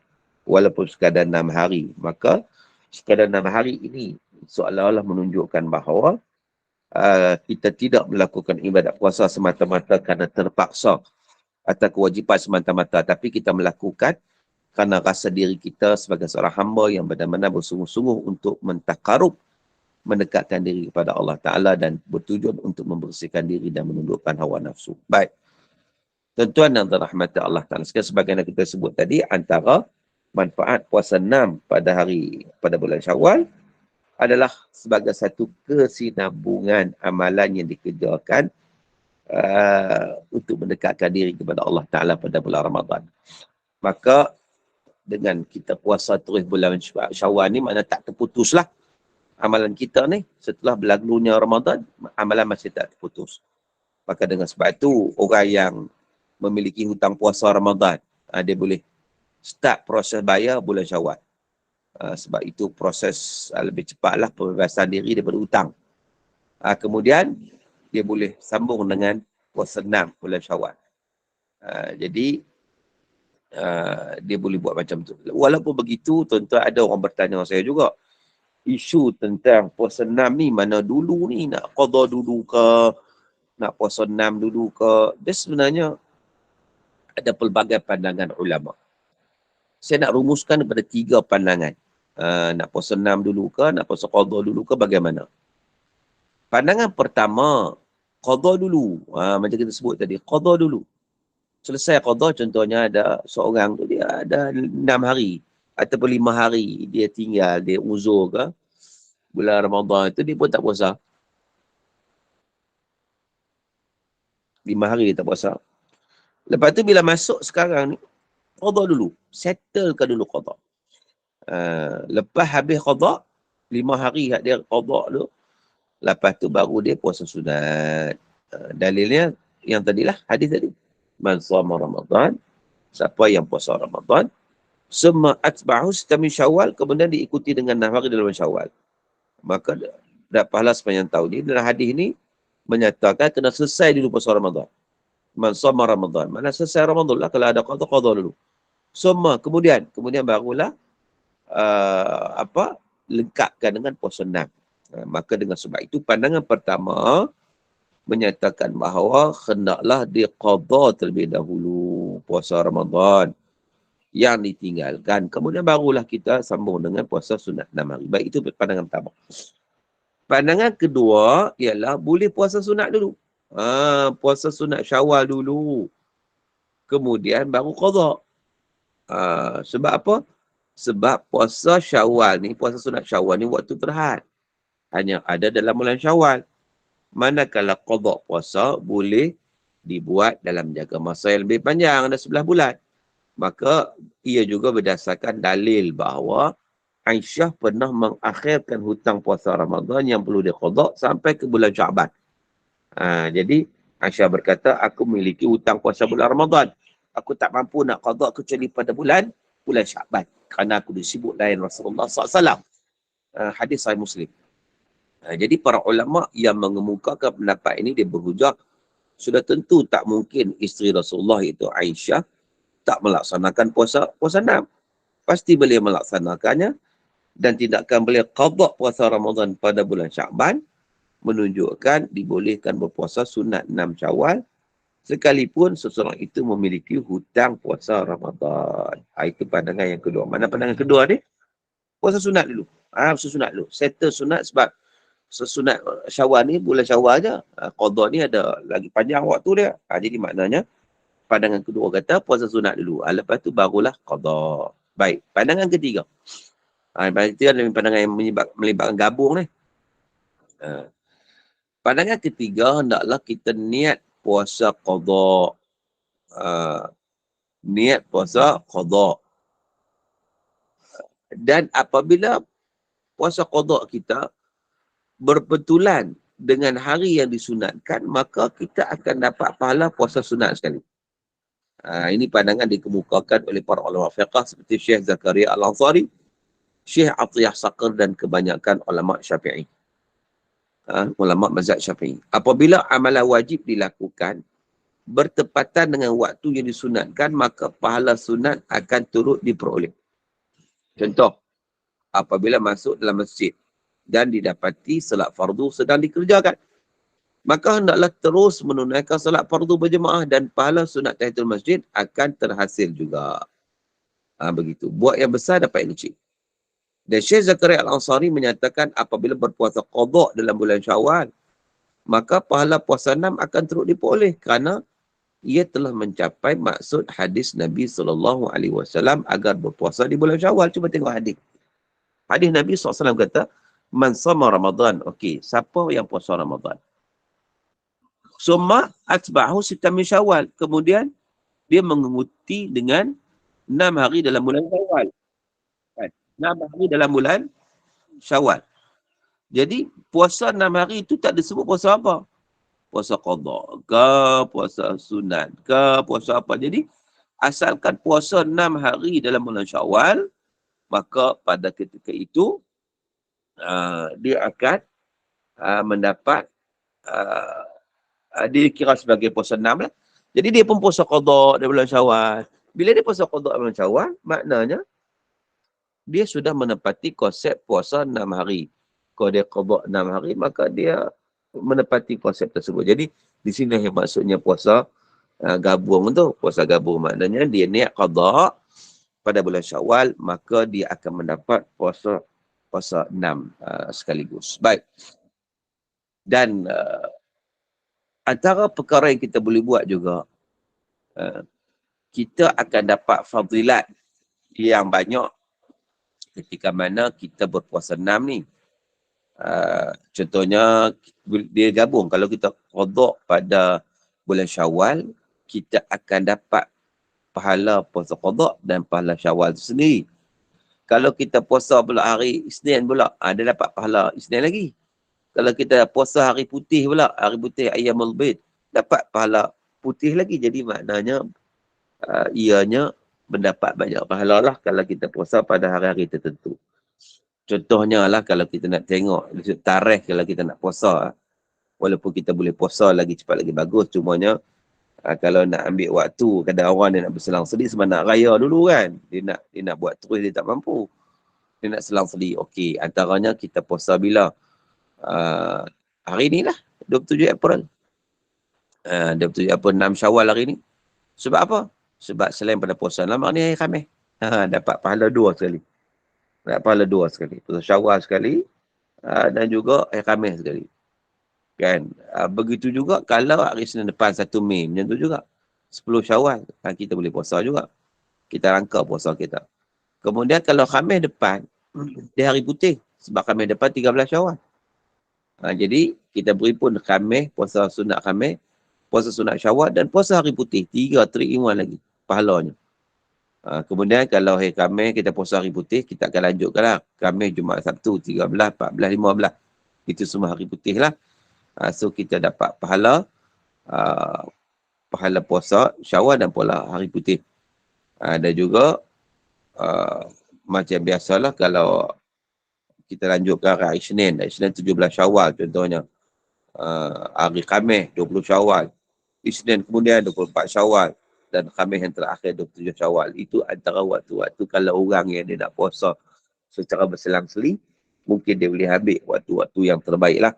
Walaupun sekadar 6 hari. Maka sekadar 6 hari ini seolah-olah menunjukkan bahawa kita tidak melakukan ibadat puasa semata-mata kerana terpaksa atau kewajipan semata-mata. Tapi kita melakukan kerana rasa diri kita sebagai seorang hamba yang benar-benar bersungguh-sungguh untuk mentakarub, mendekatkan diri kepada Allah Ta'ala dan bertujuan untuk membersihkan diri dan menundukkan hawa nafsu. Baik. Tuan-tuan dan rahmat Allah Ta'ala. Sebagaimana kita sebut tadi, antara manfaat puasa 6 pada bulan Syawal adalah sebagai satu kesinambungan amalan yang dikerjakan untuk mendekatkan diri kepada Allah Ta'ala pada bulan Ramadan. Maka dengan kita puasa terus bulan Syawal ni, maknanya tak terputuslah amalan kita ni setelah berlalunya Ramadan, amalan masih tak terputus. Maka dengan sebab itu, orang yang memiliki hutang puasa Ramadan, dia boleh start proses bayar bulan Syawal. Sebab itu proses lebih cepatlah pembebasan diri daripada hutang. Kemudian, dia boleh sambung dengan puasa 6 bulan Syawal. Jadi, dia boleh buat macam tu. Walaupun begitu, tuan-tuan, ada orang bertanya saya juga, isu tentang puasa 6 ni mana dulu ni, nak qada dulu ke, nak puasa 6 dulu ke. Dia sebenarnya ada pelbagai pandangan ulama. Saya nak rumuskan daripada 3 pandangan. Nak puasa 6 dulu ke, nak puasa qada dulu ke, bagaimana? Pandangan pertama, qada dulu. Macam kita sebut tadi, qada dulu. Selesai qada, contohnya ada seorang tu, dia ada 6 hari ataupun 5 hari dia tinggal, dia uzur ke, bulan Ramadan itu dia pun tak puasa. 5 hari dia tak puasa. Lepas tu bila masuk sekarang ni, qada dulu. Settlekan dulu qada. Lepas habis qada, 5 hari dia qada tu, lepas tu baru dia puasa sunat. Dalilnya yang tadilah, hadis tadi. Man shoma Ramadan, siapa yang puasa Ramadan, summa atba'u min Syawal, kemudian diikuti dengan 6 hari dalam Syawal, maka dapat pahala sepanjang tahun. Ini dalam hadis ini menyatakan kena selesai dulu puasa Ramadan. Man shoma Ramadan, mana selesai Ramadan lah, kalau ada qada dulu. Summa, kemudian barulah lengkapkan dengan puasa 6. Maka dengan sebab itu pandangan pertama menyatakan bahawa hendaklah diqada terlebih dahulu puasa Ramadan yang ditinggalkan. Kemudian barulah kita sambung dengan puasa sunat 6 hari. Baik, itu pandangan pertama. Pandangan kedua ialah boleh puasa sunat dulu. Puasa sunat Syawal dulu. Kemudian baru qada. Sebab apa? Sebab puasa Syawal ni, puasa sunat Syawal ni waktu terhad. Hanya ada dalam bulan Syawal. Manakala qada puasa boleh dibuat dalam jangka masa yang lebih panjang, ada 11 bulan. Maka ia juga berdasarkan dalil bahawa Aisyah pernah mengakhirkan hutang puasa Ramadan yang perlu diqada sampai ke bulan Syaban. Jadi Aisyah berkata, aku memiliki hutang puasa bulan Ramadan. Aku tak mampu nak qada kecuali pada bulan Syaban. Kerana aku disibuk lain Rasulullah SAW. Hadis Sahih Muslim. Jadi para ulama yang mengemukakan pendapat ini, dia berhujah, sudah tentu tak mungkin isteri Rasulullah itu Aisyah tak melaksanakan puasa 6. Pasti beliau melaksanakannya, dan tindakan beliau qada puasa Ramadan pada bulan Syaban menunjukkan dibolehkan berpuasa sunat 6 Syawal sekalipun seseorang itu memiliki hutang puasa Ramadan. Itu pandangan yang kedua. Mana pandangan kedua ni? Puasa sunat dulu. Puasa sunat dulu. Settle sunat sebab sesunat Syawal ni, bulan Syawal je. Qada ni ada lagi panjang waktu dia. Jadi maknanya pandangan kedua kata puasa sunat dulu. Lepas tu barulah qada. Baik. Pandangan ketiga. Itu adalah pandangan yang melibatkan gabung ni. Pandangan ketiga, hendaklah kita niat puasa qada. Niat puasa qada. Dan apabila puasa qada kita berbetulan dengan hari yang disunatkan, maka kita akan dapat pahala puasa sunat sekali. Ini pandangan dikemukakan oleh para ulama fiqh seperti Syekh Zakaria Al-Ansari, Syekh Atiyah Saqr dan kebanyakan ulama Syafi'i. Ulama mazhab Syafi'i. Apabila amalan wajib dilakukan bertepatan dengan waktu yang disunatkan, maka pahala sunat akan turut diperoleh. Contoh, apabila masuk dalam masjid dan didapati salat fardu sedang dikerjakan, maka hendaklah terus menunaikan salat fardu berjemaah dan pahala sunat tahiyatul masjid akan terhasil juga. Begitu. Buat yang besar dapat yang kecil. Dan Syekh Zakaria Al-Ansari menyatakan apabila berpuasa qada dalam bulan Syawal, maka pahala puasa 6 akan terus diperoleh kerana ia telah mencapai maksud hadis Nabi SAW agar berpuasa di bulan Syawal. Cuba tengok hadis. Hadis Nabi SAW kata, man sama Ramadan. Okey, siapa yang puasa Ramadan? Summa atba'ahu sita min Syawal. Kemudian dia mengikuti dengan 6 hari dalam bulan Syawal. 6 hari dalam bulan Syawal. Jadi puasa 6 hari itu tak disebut puasa apa? Puasa qada ke, puasa sunat ke, puasa apa. Jadi asalkan puasa 6 hari dalam bulan Syawal, maka pada ketika itu dia akan mendapat dia kira sebagai puasa 6 lah. Jadi dia pun puasa qada dalam bulan Syawal. Bila dia puasa qada dalam bulan Syawal, maknanya dia sudah menepati konsep puasa 6 hari. Kalau dia qada 6 hari, maka dia menepati konsep tersebut. Jadi di sini yang maksudnya puasa gabung tu. Puasa gabung maknanya dia niat qada pada bulan Syawal, maka dia akan mendapat puasa 6 sekaligus. Baik. Dan antara perkara yang kita boleh buat juga, kita akan dapat fadilat yang banyak ketika mana kita berpuasa 6 ni. Contohnya, dia gabung. Kalau kita qada pada bulan Syawal, kita akan dapat pahala puasa qada dan pahala Syawal itu sendiri. Kalau kita puasa pula hari Isnin pula, dia dapat pahala Isnin lagi. Kalau kita puasa hari putih pula, hari putih Ayyamul Bid, dapat pahala putih lagi. Jadi maknanya, ianya mendapat banyak pahala lah kalau kita puasa pada hari-hari tertentu. Contohnya lah kalau kita nak tengok tarikh kalau kita nak puasa, walaupun kita boleh puasa lagi cepat lagi bagus, cumanya kalau nak ambil waktu, kadang orang dia nak berselang-seli sebab nak raya dulu kan, dia nak buat terus dia tak mampu, dia nak selang-seli. Okey, antaranya kita puasa bila hari ni lah 27 April, 27 April 6 Syawal hari ni. Sebab apa? Sebab selain pada puasa lama ni hari Khamis, dapat pahala 2 sekali. Dapat pahala 2 sekali. Puasa Syawal sekali, dan juga hari Khamis sekali. Kan? Begitu juga kalau hari Senin depan 1 Mei, macam tu juga. 10 Syawal, kita boleh puasa juga. Kita rangka puasa kita. Kemudian kalau Khamis depan, dia hari putih. Sebab Khamis depan 13 Syawal. Jadi kita beri pun Khamis, puasa sunat Khamis, puasa sunat Syawal dan puasa hari putih. 3 in 1 lagi pahalanya. Kemudian kalau hari Khamis kita puasa hari putih, kita akan lanjutkan lah. Khamis, Jumaat, Sabtu, 13, 14, 15. Itu semua hari putih lah. So kita dapat pahala puasa Syawal dan pahala hari putih. Dan juga macam biasalah kalau kita lanjutkan hari Isnin. Hari Isnin 17 Syawal contohnya. Hari Khamis 20 Syawal. Isnin kemudian 24 Syawal. Dan Khamis yang terakhir 27 Syawal. Itu antara waktu-waktu kalau orang yang dia nak puasa secara berselang-seli, mungkin dia boleh ambil waktu-waktu yang terbaik lah.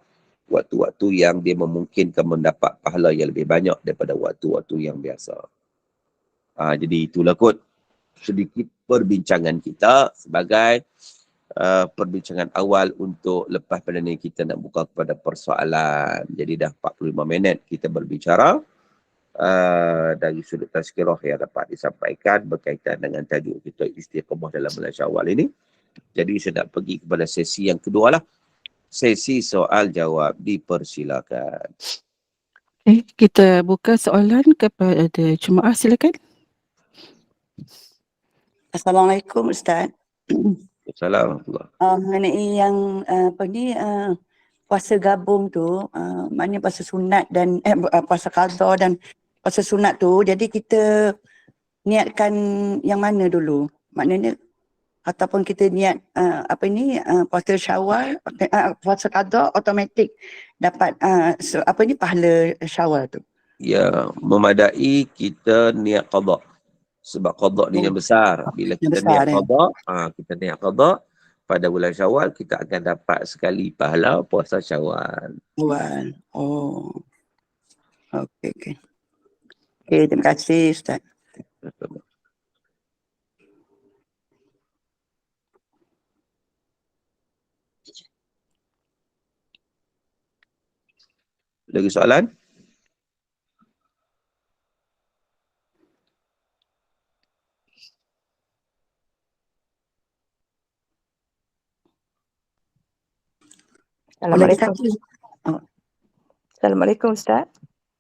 Waktu-waktu yang dia memungkinkan mendapat pahala yang lebih banyak daripada waktu-waktu yang biasa. Jadi itulah kot sedikit perbincangan kita sebagai perbincangan awal untuk lepas pada ni kita nak buka kepada persoalan. Jadi dah 45 minit kita berbicara dari sudut tazkirah yang dapat disampaikan berkaitan dengan tajuk kita istiqamah dalam bulan Syawal ini. Jadi saya nak pergi kepada sesi yang kedua lah. Sesi soal jawab, dipersilakan. Kita buka soalan kepada jemaah, silakan. Assalamualaikum Ustaz. Assalamualaikum. Mengenai yang puasa gabung tu, maknanya puasa sunat dan puasa qada dan puasa sunat tu, jadi kita niatkan yang mana dulu? Maknanya ataupun kita niat puasa Syawal, puasa qada automatik dapat pahala Syawal tu. Ya, memadai kita niat qada. Sebab qada ni yang besar. Bila kita niat qada, kita niat qada pada bulan Syawal, kita akan dapat sekali pahala puasa Syawal. Oh. Okey. Okey, terima kasih Ustaz. Lagi soalan? Assalamualaikum. Assalamualaikum Ustaz.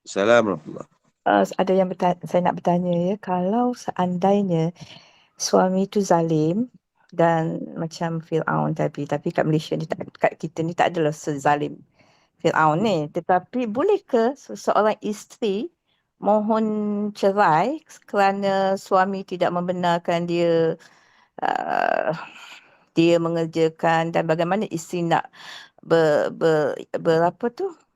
Assalamualaikum. Ada yang saya nak bertanya ya, kalau seandainya suami tu zalim dan macam Fir'aun tapi kat Malaysia ni, kat kita ni tak adalah sezalim Fir'aun ni, tetapi boleh ke seorang isteri mohon cerai kerana suami tidak membenarkan dia dia mengerjakan, dan bagaimana isteri nak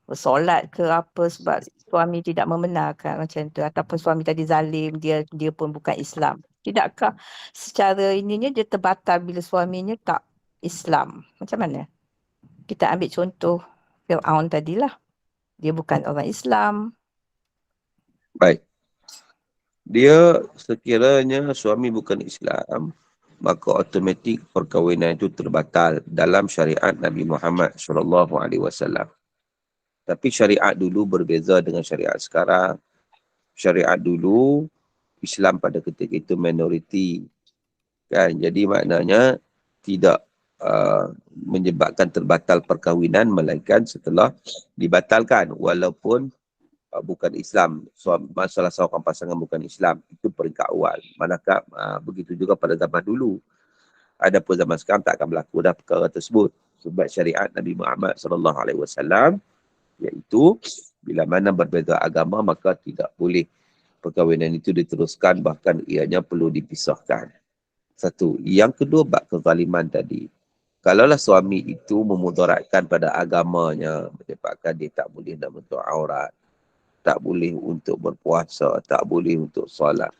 bersolat ke apa sebab suami tidak membenarkan macam tu, ataupun suami tadi zalim, dia pun bukan Islam. Tidakkah secara ininya dia terbatal bila suaminya tak Islam? Macam mana? Kita ambil contoh Fir'aun tadilah. Dia bukan orang Islam. Baik. Dia sekiranya suami bukan Islam, maka automatik perkahwinan itu terbatal dalam syariat Nabi Muhammad SAW. Tapi syariat dulu berbeza dengan syariat sekarang. Syariat dulu, Islam pada ketika itu minoriti. Kan? Jadi maknanya tidak menyebabkan terbatal perkahwinan, melainkan setelah dibatalkan. Walaupun bukan Islam, masalah seorang pasangan bukan Islam, itu peringkat awal. Manakah begitu juga pada zaman dulu. Adapun zaman sekarang tak akan berlaku dah perkara tersebut. Sebab syariat Nabi Muhammad SAW, iaitu bila mana berbeza agama, maka tidak boleh perkahwinan itu diteruskan, bahkan ianya perlu dipisahkan. Satu. Yang kedua, bab kezaliman tadi. Kalaulah suami itu memudaratkan pada agamanya, menyebabkan dia tak boleh nak bentuk aurat, tak boleh untuk berpuasa, tak boleh untuk solat,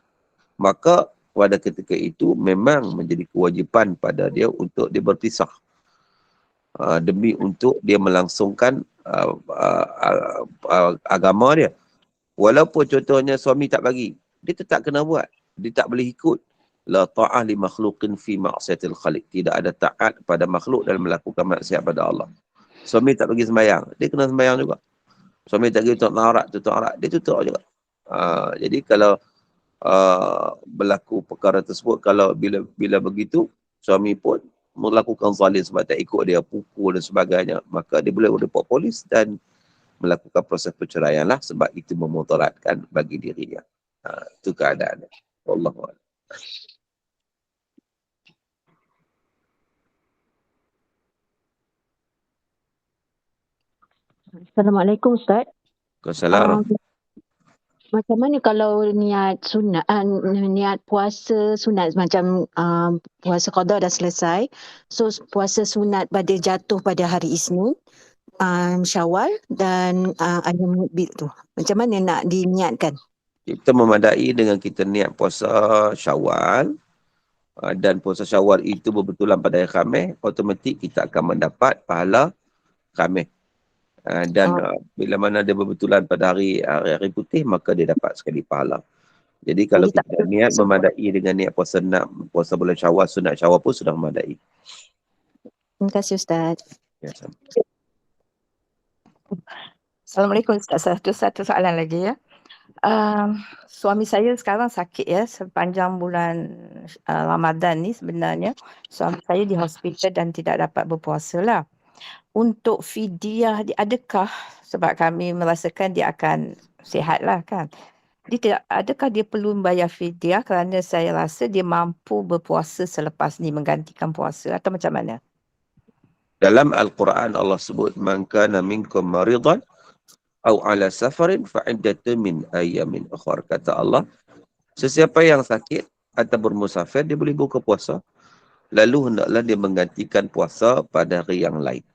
maka pada ketika itu memang menjadi kewajipan pada dia untuk dia berpisah demi untuk dia melangsungkan agama dia. Walaupun contohnya suami tak bagi, dia tetap kena buat, dia tak boleh ikut. La ta'ah li makhluqin fi ma'siyatil khaliq. Tidak ada taat pada makhluk dalam melakukan maksiat pada Allah. Suami tak bagi sembahyang, dia kena sembahyang juga. Suami tak bagi tutup aurat, dia tutup juga. Jadi kalau berlaku perkara tersebut, kalau bila begitu suami pun melakukan zalim sebab tak ikut dia, pukul dan sebagainya, maka dia boleh report polis dan melakukan proses perceraian lah, sebab itu memudaratkan bagi dirinya. Itu keadaannya. Wallahu a'lam. Assalamualaikum Ustaz. Assalamualaikum. Macam mana kalau niat sunat, niat puasa sunat macam puasa qada dah selesai. So puasa sunat pada jatuh pada hari Isnin, Syawal dan Ayyam Mukbil tu. Macam mana nak diniatkan? Kita memadai dengan kita niat puasa Syawal, dan puasa Syawal itu berbetulan pada hari Khamis, automatik kita akan mendapat pahala Khamis. Dan bila mana dia berbetulan pada hari putih, maka dia dapat sekali pahala. Jadi kalau Jadi tak kita niat memadai dengan niat puasa bulan Syawal, sunat Syawal pun sudah memadai. Terima kasih Ustaz. Ya, sama. Assalamualaikum Ustaz. Satu soalan lagi ya. Suami saya sekarang sakit ya, sepanjang bulan Ramadan ni sebenarnya suami saya di hospital dan tidak dapat berpuasa lah. Untuk fidyah, adakah, sebab kami merasakan dia akan sihat lah kan, adakah dia perlu membayar fidyah kerana saya rasa dia mampu berpuasa selepas ni menggantikan puasa, atau macam mana? Dalam Al-Quran Allah sebut, man kana minkum maridan aw ala safarin fa iddatun min ayyamin ukhra. Kata Allah, sesiapa yang sakit atau bermusafir, dia boleh buka puasa, lalu hendaklah dia menggantikan puasa pada hari yang lain.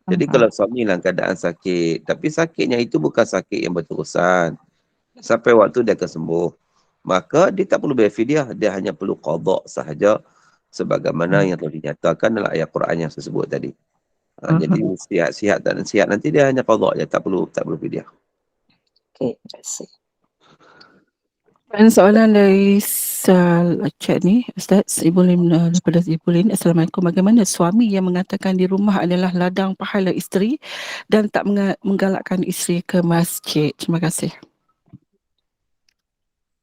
Jadi kalau suami dalam keadaan sakit, tapi sakitnya itu bukan sakit yang berterusan, sampai waktu dia akan sembuh, maka dia tak perlu bayar fidyah, dia hanya perlu qada sahaja, sebagaimana yang telah dinyatakan dalam ayat Quran yang saya sebut tadi. Jadi sihat dan sihat nanti dia hanya qada je, tak perlu fidyah. Okey, terima kasih. Dan soalan dari chat ni, Ustaz Ibu Lin, daripada Ibu Lin. Assalamualaikum. Bagaimana suami yang mengatakan di rumah adalah ladang pahala isteri dan tak menggalakkan isteri ke masjid? Terima kasih.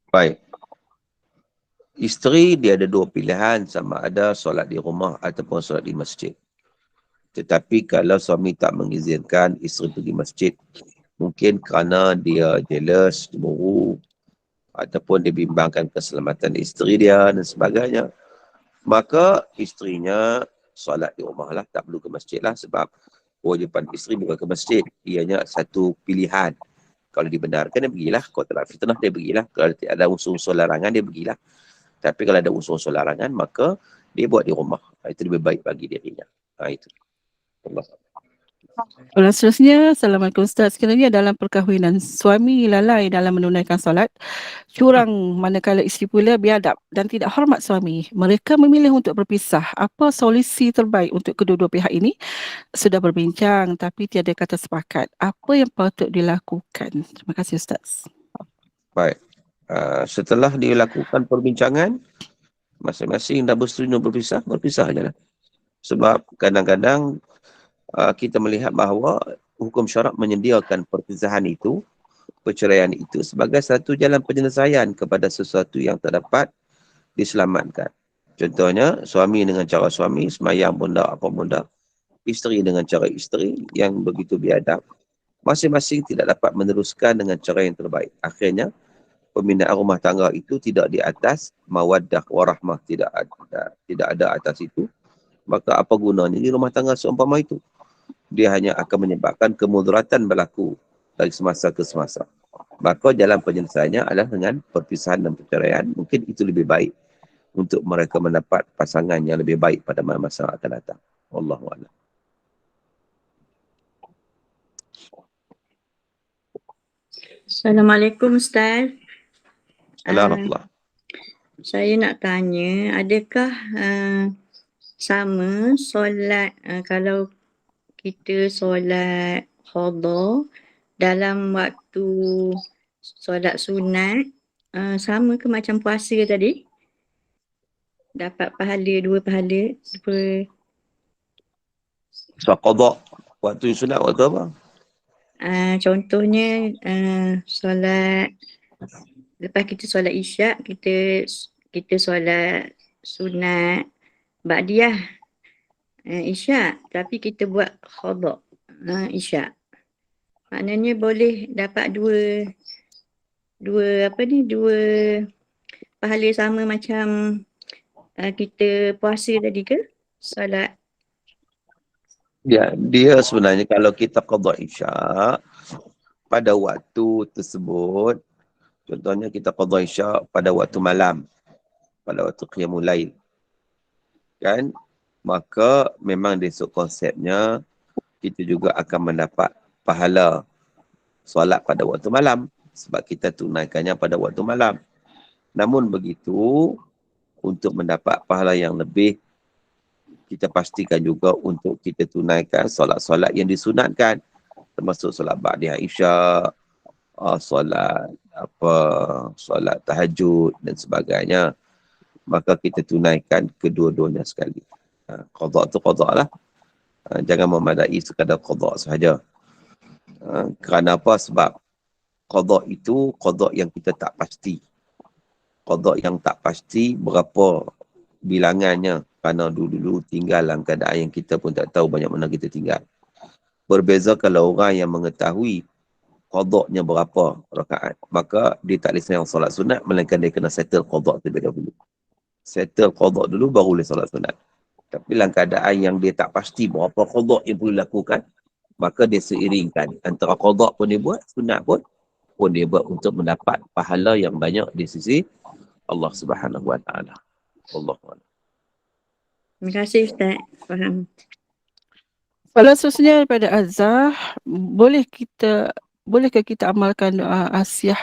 Baik. Isteri dia ada dua pilihan, sama ada solat di rumah ataupun solat di masjid. Tetapi kalau suami tak mengizinkan isteri pergi masjid, mungkin kerana dia jealous, cemburu, ataupun dia bimbangkan keselamatan isteri dia dan sebagainya, maka isterinya solat di rumah lah, tak perlu ke masjid lah, sebab kewajipan isteri bukan ke masjid, ianya satu pilihan. Kalau dibenarkan dia pergilah, kalau tak fitnah dia pergilah, kalau tidak ada unsur-unsur larangan dia pergilah. Tapi kalau ada unsur-unsur larangan, maka dia buat di rumah. Itu lebih baik bagi dirinya. Itu. Allah. Soalan seterusnya, Assalamualaikum Ustaz. Sekiranya dalam perkahwinan, suami lalai dalam menunaikan solat, curang manakala isteri pula biadab dan tidak hormat suami. Mereka memilih untuk berpisah. Apa solusi terbaik untuk kedua-dua pihak ini? Sudah berbincang tapi tiada kata sepakat. Apa yang patut dilakukan? Terima kasih Ustaz. Baik. Setelah dilakukan perbincangan, masing-masing dah bersetuju berpisah je lah. Sebab kadang-kadang kita melihat bahawa hukum syarak menyediakan perpisahan itu, perceraian itu sebagai satu jalan penyelesaian kepada sesuatu yang tak dapat diselamatkan. Contohnya, suami dengan cara suami, semayang pun tak, apa pun tak. Isteri dengan cara isteri yang begitu biadab. Masing-masing tidak dapat meneruskan dengan cara yang terbaik. Akhirnya, pembinaan rumah tangga itu tidak di atas mawaddah warahmah, tidak ada atas itu. Maka apa gunanya di rumah tangga seumpama itu? Dia hanya akan menyebabkan kemudaratan berlaku dari semasa ke semasa. Maka jalan penyelesaiannya adalah dengan perpisahan dan perceraian. Mungkin itu lebih baik untuk mereka mendapat pasangan yang lebih baik pada masa akan datang. Wallahu a'lam. Assalamualaikum Ustaz. Alhamdulillah. Saya nak tanya, adakah sama solat kalau kita solat qada dalam waktu solat sunat sama ke macam puasa tadi? Dapat pahala, dua pahala, So, qada waktu sunat waktu apa? contohnya solat Lepas kita solat isyak, kita solat sunat ba'diyah isyak, tapi kita buat qada isyak. Maknanya boleh dapat dua pahala sama macam kita puasa tadi ke? Solat. Ya, dia sebenarnya kalau kita qada isyak pada waktu tersebut, contohnya kita qada isyak pada waktu malam, pada waktu qiyamul lail, kan? Maka memang esok konsepnya kita juga akan mendapat pahala solat pada waktu malam sebab kita tunaikannya pada waktu malam. Namun begitu, untuk mendapat pahala yang lebih, kita pastikan juga untuk kita tunaikan solat-solat yang disunatkan, termasuk solat ba'diyah isyak, solat tahajud dan sebagainya. Maka kita tunaikan kedua-duanya sekali. Qada tu qada lah. Jangan memadai sekadar qada sahaja. Kerana apa? Sebab qada itu qada yang kita tak pasti. Qada yang tak pasti berapa bilangannya. Kerana dulu-dulu tinggal dalam keadaan yang kita pun tak tahu banyak mana kita tinggal. Berbeza kalau orang yang mengetahui qadanya berapa rakaat, maka dia tak boleh sayang solat sunat, melainkan dia kena settle qada terlebih dahulu. Settle qada dulu baru boleh solat sunat. Tapi dalam keadaan yang dia tak pasti berapa qada yang boleh lakukan, maka dia seiringkan. Antara qada pun dia buat, sunat pun dia buat untuk mendapat pahala yang banyak di sisi Allah Subhanahu Wa Taala. Wallahu a'lam. Terima kasih Ustaz. Faham. Soalan seterusnya daripada Azhar, bolehkah kita amalkan doa Asyah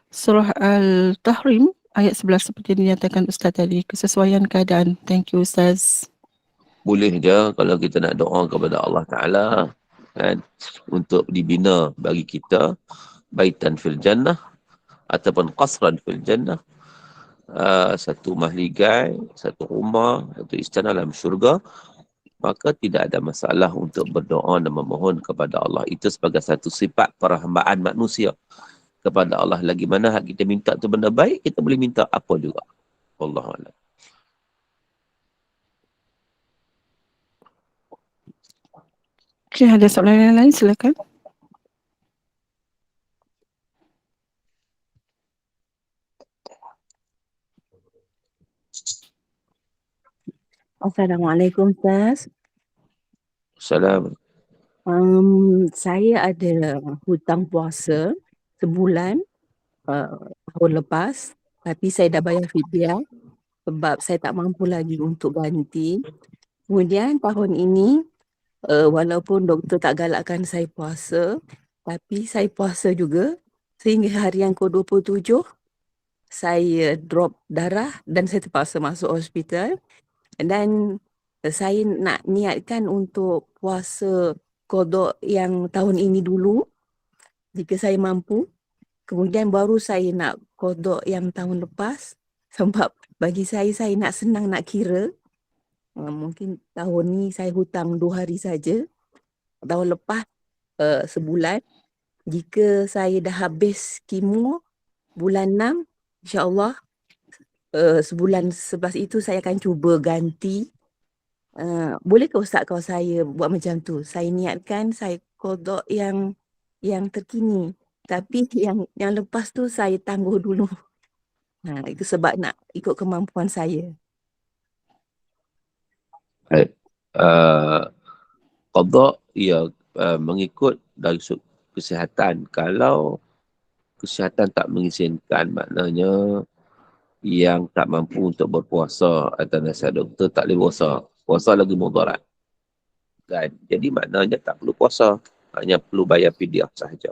surah Al-Tahrim ayat 11 seperti dinyatakan Ustaz tadi, kesesuaian keadaan. Thank you Ustaz. Boleh je kalau kita nak doa kepada Allah Ta'ala, kan, untuk dibina bagi kita baitan fil jannah ataupun qasran fil jannah, satu mahligai, satu rumah, satu istana dalam syurga, maka tidak ada masalah untuk berdoa dan memohon kepada Allah. Itu sebagai satu sifat perhambaan manusia kepada Allah. Lagi mana hak kita minta tu benda baik, kita boleh minta apa juga. Wallahu a'lam. Okay, ada soalan yang lain silakan. Assalamualaikum Ustaz. Salam. Saya ada hutang puasa sebulan tahun lepas, tapi saya dah bayar fidyah sebab saya tak mampu lagi untuk ganti. Kemudian tahun ini, walaupun doktor tak galakkan saya puasa, tapi saya puasa juga sehingga hari yang ke-27 saya drop darah dan saya terpaksa masuk hospital. Dan saya nak niatkan untuk puasa qada yang tahun ini dulu jika saya mampu. Kemudian baru saya nak qada yang tahun lepas sebab bagi saya nak senang nak kira. Mungkin tahun ni saya hutang 2 hari saja. Tahun lepas sebulan. Jika saya dah habis kemo bulan 6, insya-Allah sebulan selepas itu saya akan cuba ganti. Bolehkah Ustaz kalau saya buat macam tu? Saya niatkan saya qada yang terkini, tapi yang lepas tu saya tangguh dulu. Itu sebab nak ikut kemampuan saya. Qada ia mengikut dari kesihatan. Kalau kesihatan tak mengizinkan, maknanya yang tak mampu untuk berpuasa atau nasihat doktor tak boleh puasa. Puasa lagi mudarat. Kan? Jadi maknanya tak perlu puasa. Hanya perlu bayar fidyah sahaja.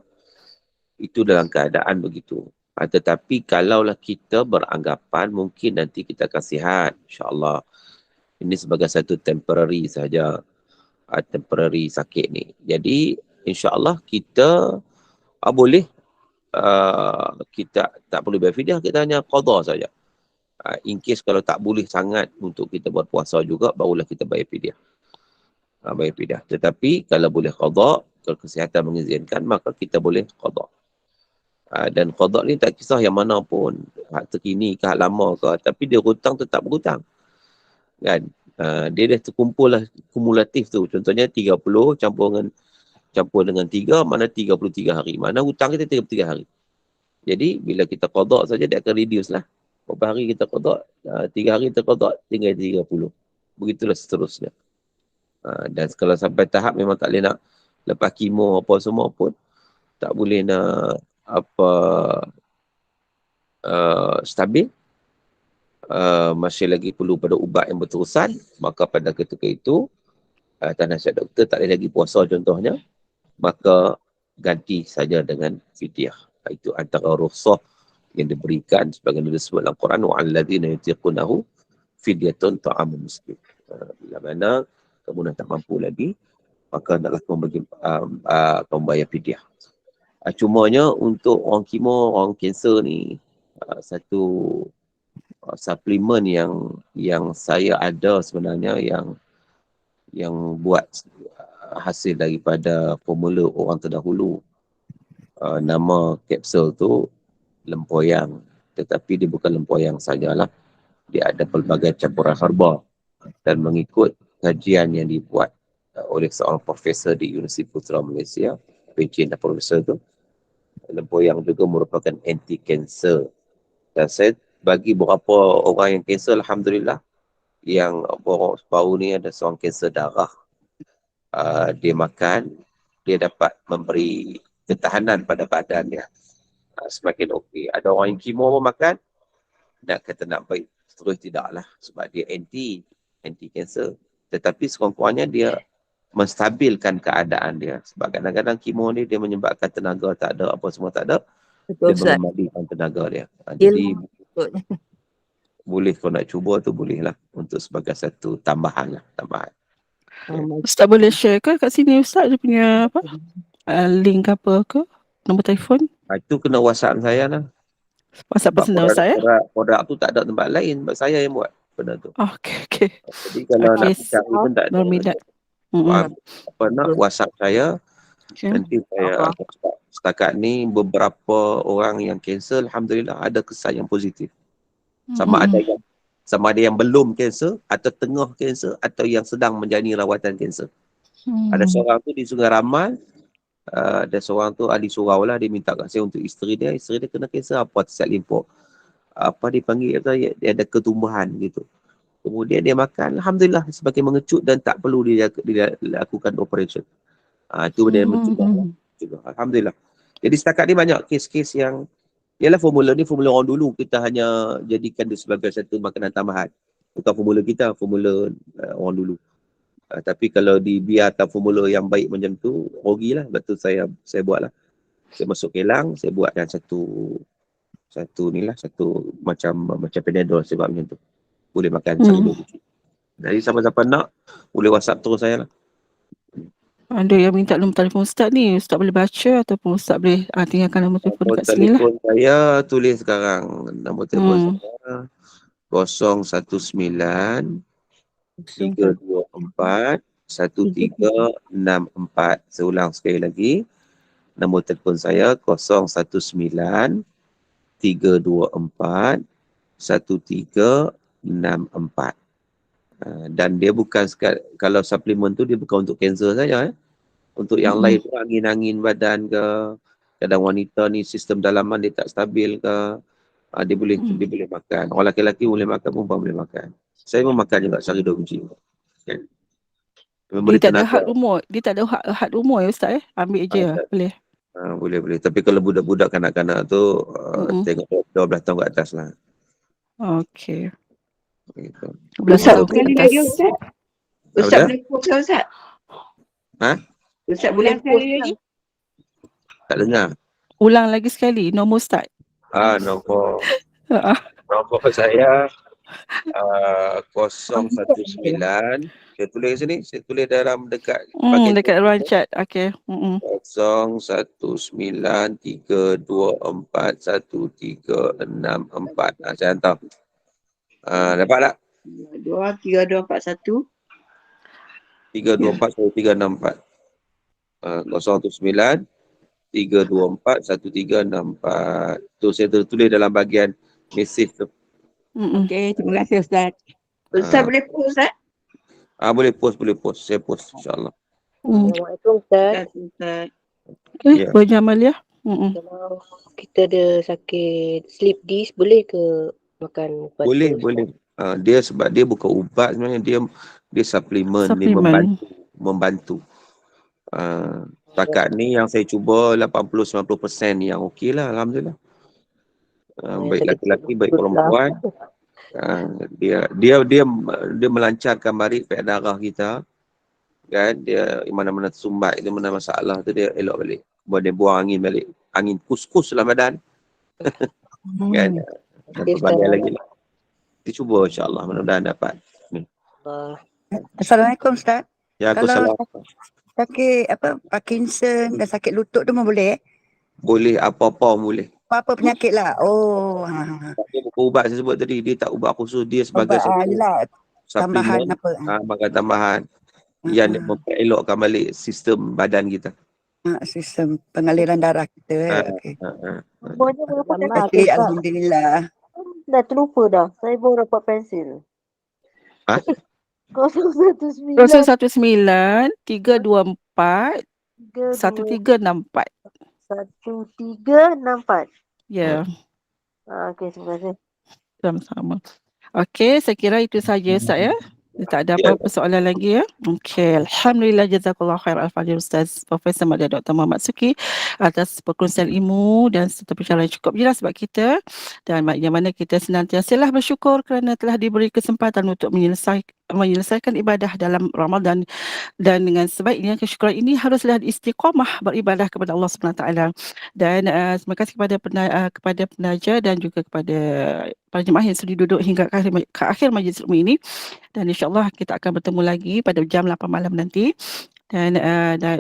Itu dalam keadaan begitu. Tetapi kalaulah kita beranggapan mungkin nanti kita akan sihat, insya-Allah. Ini sebagai satu temporary sahaja. Temporary sakit ni. Jadi insya-Allah kita boleh kita tak perlu bayar fidyah, kita hanya qada saja. In case kalau tak boleh sangat untuk kita buat puasa juga, barulah kita bayar fidyah. Bayar fidyah. Tetapi kalau boleh qada, kalau kesihatan mengizinkan, maka kita boleh qada. Dan qada ni tak kisah yang mana pun, hak terkini ke hak lama ke, tapi dia hutang tetap berhutang. Kan? Dia dah terkumpul lah kumulatif tu. Contohnya 30 campur dengan 3, mana 33 hari. Mana hutang kita 33 hari. Jadi bila kita qada saja dia akan reduce lah. Berapa hari kita qada? 3 hari kita qada, tinggal 30. Begitulah seterusnya. Dan kalau sampai tahap memang tak boleh nak lepas kemo apa semua pun, tak boleh nak stabil, masih lagi perlu pada ubat yang berterusan, maka pada ketika itu nasihat doktor tak boleh lagi puasa contohnya, maka ganti saja dengan fidyah. Itu antara rukhsah yang diberikan sebagaimana disebut dalam Quran, wa alladzina yutiqunahu fidyatun ta'amu miskin. Bila mana kamu dah tak mampu lagi, maka hendaklah kamu bayar fidyah. Cumanya untuk orang kemo, orang kanser ni, satu suplemen yang saya ada sebenarnya yang buat hasil daripada formula orang terdahulu. Nama kapsul tu lempoyang, tetapi dia bukan lempoyang sajalah, dia ada pelbagai campuran herba, dan mengikut kajian yang dibuat oleh seorang profesor di Universiti Putra Malaysia, PhD dan profesor tu, lempoyang juga merupakan anti-kanser. Dan saya bagi beberapa orang yang kanser, alhamdulillah, yang baru ni ada seorang kanser darah, dia makan, dia dapat memberi ketahanan pada badan dia, semakin okey. Ada orang yang kemo pun makan, nak kata nak baik terus tidaklah, sebab dia anti kanser, tetapi sekurang-kurangnya dia menstabilkan keadaan dia, sebab kadang-kadang kemo ni dia menyebabkan tenaga tak ada, apa semua tak ada. Betul, Dia Ustaz. mengembalikan tenaga dia. Jadi boleh kalau nak cuba tu boleh lah, untuk sebagai satu tambahan lah. Ustaz boleh share ke kat sini Ustaz dia punya apa? Link apa ke? Nombor telefon? Itu kena WhatsApp saya lah. WhatsApp Sebab personal Ustaz ya? produk tu tak ada tempat lain, sebab saya yang buat benda tu. Okey. Jadi kalau nak cari pun tak ada. Berminat. Nak WhatsApp saya, nanti saya setakat ni beberapa orang yang kanser, alhamdulillah ada kesan yang positif. Sama ada yang belum kanser, atau tengah kanser, atau yang sedang menjalani rawatan kanser. Ada seorang tu di Sungai Ramal, ada seorang tu ahli surau lah, dia minta kat saya untuk isteri dia kena kanser apa, tisat limpok. Apa dipanggil, dia ada ketumbuhan gitu. Kemudian dia makan, alhamdulillah, sebagai mengecut dan tak perlu dia lakukan operation. Itu dia mencegah juga. Alhamdulillah. Jadi setakat ni banyak kes-kes yang, ialah formula ni formula orang dulu, kita hanya jadikan dia sebagai satu makanan tambahan. Bukan formula kita, formula orang dulu. Tapi kalau dibiarkan formula yang baik macam tu, rugilah. Betul saya buat lah. Saya masuk kilang, saya buatkan satu macam Panadol, sebab macam tu. Boleh makan sehari 2 biji. Jadi siapa-siapa nak, boleh WhatsApp terus saya lah. Ada yang minta nombor telefon Ustaz ni, Ustaz boleh baca ataupun Ustaz boleh tinggalkan nombor telefon Nombor kat sini lah. telefon saya tulis sekarang. Nombor telefon saya 019 324 1364. Seulang sekali lagi. Nombor telefon saya 019 324 1364. Dan dia bukan kalau suplemen tu dia bukan untuk kanser saja. Untuk yang lain tu, angin-angin badan ke, kadang wanita ni sistem dalaman dia tak stabil ke, dia boleh makan. Orang lelaki boleh makan, perempuan boleh makan. Saya pun makan juga sehari 2 biji. Okay. Dia tak ada had umur ya Ustaz ambil je boleh. Boleh. Tapi kalau budak-budak kanak-kanak tu tengok 12 tahun ke atas lah. Okey. Gitu. Ustaz sekali lagi Ustaz. Ustaz boleh post ke Ustaz? Ustaz boleh post lagi? Tak dengar. Ulang lagi sekali nombor Ustaz. Nombor saya 019. Saya tulis sini, saya tulis dalam dekat dekat ruang chat. Okey. 019 324 1364. Saya hantar. Dapat tak? 3241 324 1364. 019 1324 1364. Tu saya tertulis dalam bahagian mesej tu. Okey, terima kasih Ustaz. Ustaz boleh post Ustaz? Boleh post. Saya post insya-Allah. Assalamualaikum Ustaz. Terima kasih Ustaz. Okay, Ya. Puan Jamalia. Kalau kita ada sakit sleep disc, boleh ke makan butter? Boleh. Dia sebab dia bukan ubat sebenarnya, dia suplemen, dia Suplemen. membantu. Takat ni yang saya cuba 80-90% yang okey lah, alhamdulillah. Baik lelaki-lelaki, baik perempuan. Dia melancarkan barik pihak darah kita. Kan, dia mana-mana tersumbat, itu mana masalah tu dia elok balik. Dia buang angin balik. Angin kus-kus dalam badan. Kan? Dapat balik lagi lah. Kita cuba insya-Allah, mudah-mudahan dapat. Assalamualaikum Ustaz. Ya, aku Kalau salah. sakit Parkinson dan sakit lutut tu pun boleh? Boleh, apa-apa boleh. Apa penyakit lah. Dia bukan ubat saya sebut tadi, dia tak ubat khusus, dia sebagai Ubat yelah, tambahan suplemen, apa. makan tambahan yang memperelokkan balik sistem badan kita. Sistem pengaliran darah kita. Okey. Semuanya berapa tempat Okey, Ustaz? alhamdulillah. Dah terlupa dah. Saya baru dapat pensil. 019 019 324 1364. 1364. Ya, Okey, terima kasih. sama-sama. Okey, saya kira itu saja Ustaz ya. Tak ada apa-apa soalan lagi ya. Okey, alhamdulillah, jazakallahu khair al-fadhil Ustaz Profesor Madya Dr. Muhammad Suki atas perkongsian ilmu dan serta pencerahan cukup jelas sebab kita, dan yang mana kita senantiasalah bersyukur kerana telah diberi kesempatan untuk menyelesaikan ibadah dalam Ramadan, dan dengan sebaiknya kesyukuran ini haruslah istiqamah beribadah kepada Allah SWT. Dan terima kasih kepada penaja dan juga kepada para jemaah yang sudah duduk hingga ke akhir majlis ilmu ini, dan insyaAllah kita akan bertemu lagi pada jam 8 malam nanti. Dan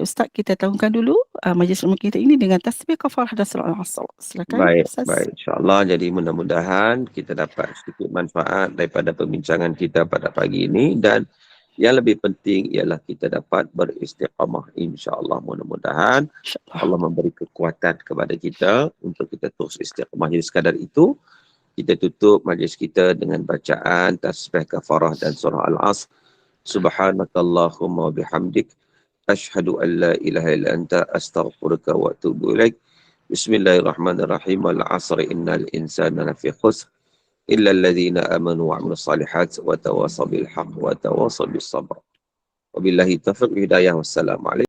Ustaz, kita tahunkan dulu majlis ilmu kita ini dengan tasbih kafarah dan surah Al-Asr. Silakan Ustaz. Baik, insya-Allah. Jadi mudah-mudahan kita dapat sedikit manfaat daripada perbincangan kita pada pagi ini, dan yang lebih penting ialah kita dapat beristiqamah, insya-Allah. Mudah-mudahan Allah memberi kekuatan kepada kita untuk kita terus istiqamah. Jadi sekadar itu kita tutup majlis kita dengan bacaan tasbih kafarah dan surah Al-Asr. Subhanakallahumma wa bihamdik asyhadu an la ilaha illa anta astaghfiruka wa atubu ilaik. Bismillahirrahmanirrahim. Wal 'asri innal insana lafi khusr illa alladhina amanu wa 'amilus solihat wa tawasaw bil haqq wa tawasaw bis sabr. Wabillahi taufiq hidayah. Wassalamu alaikum.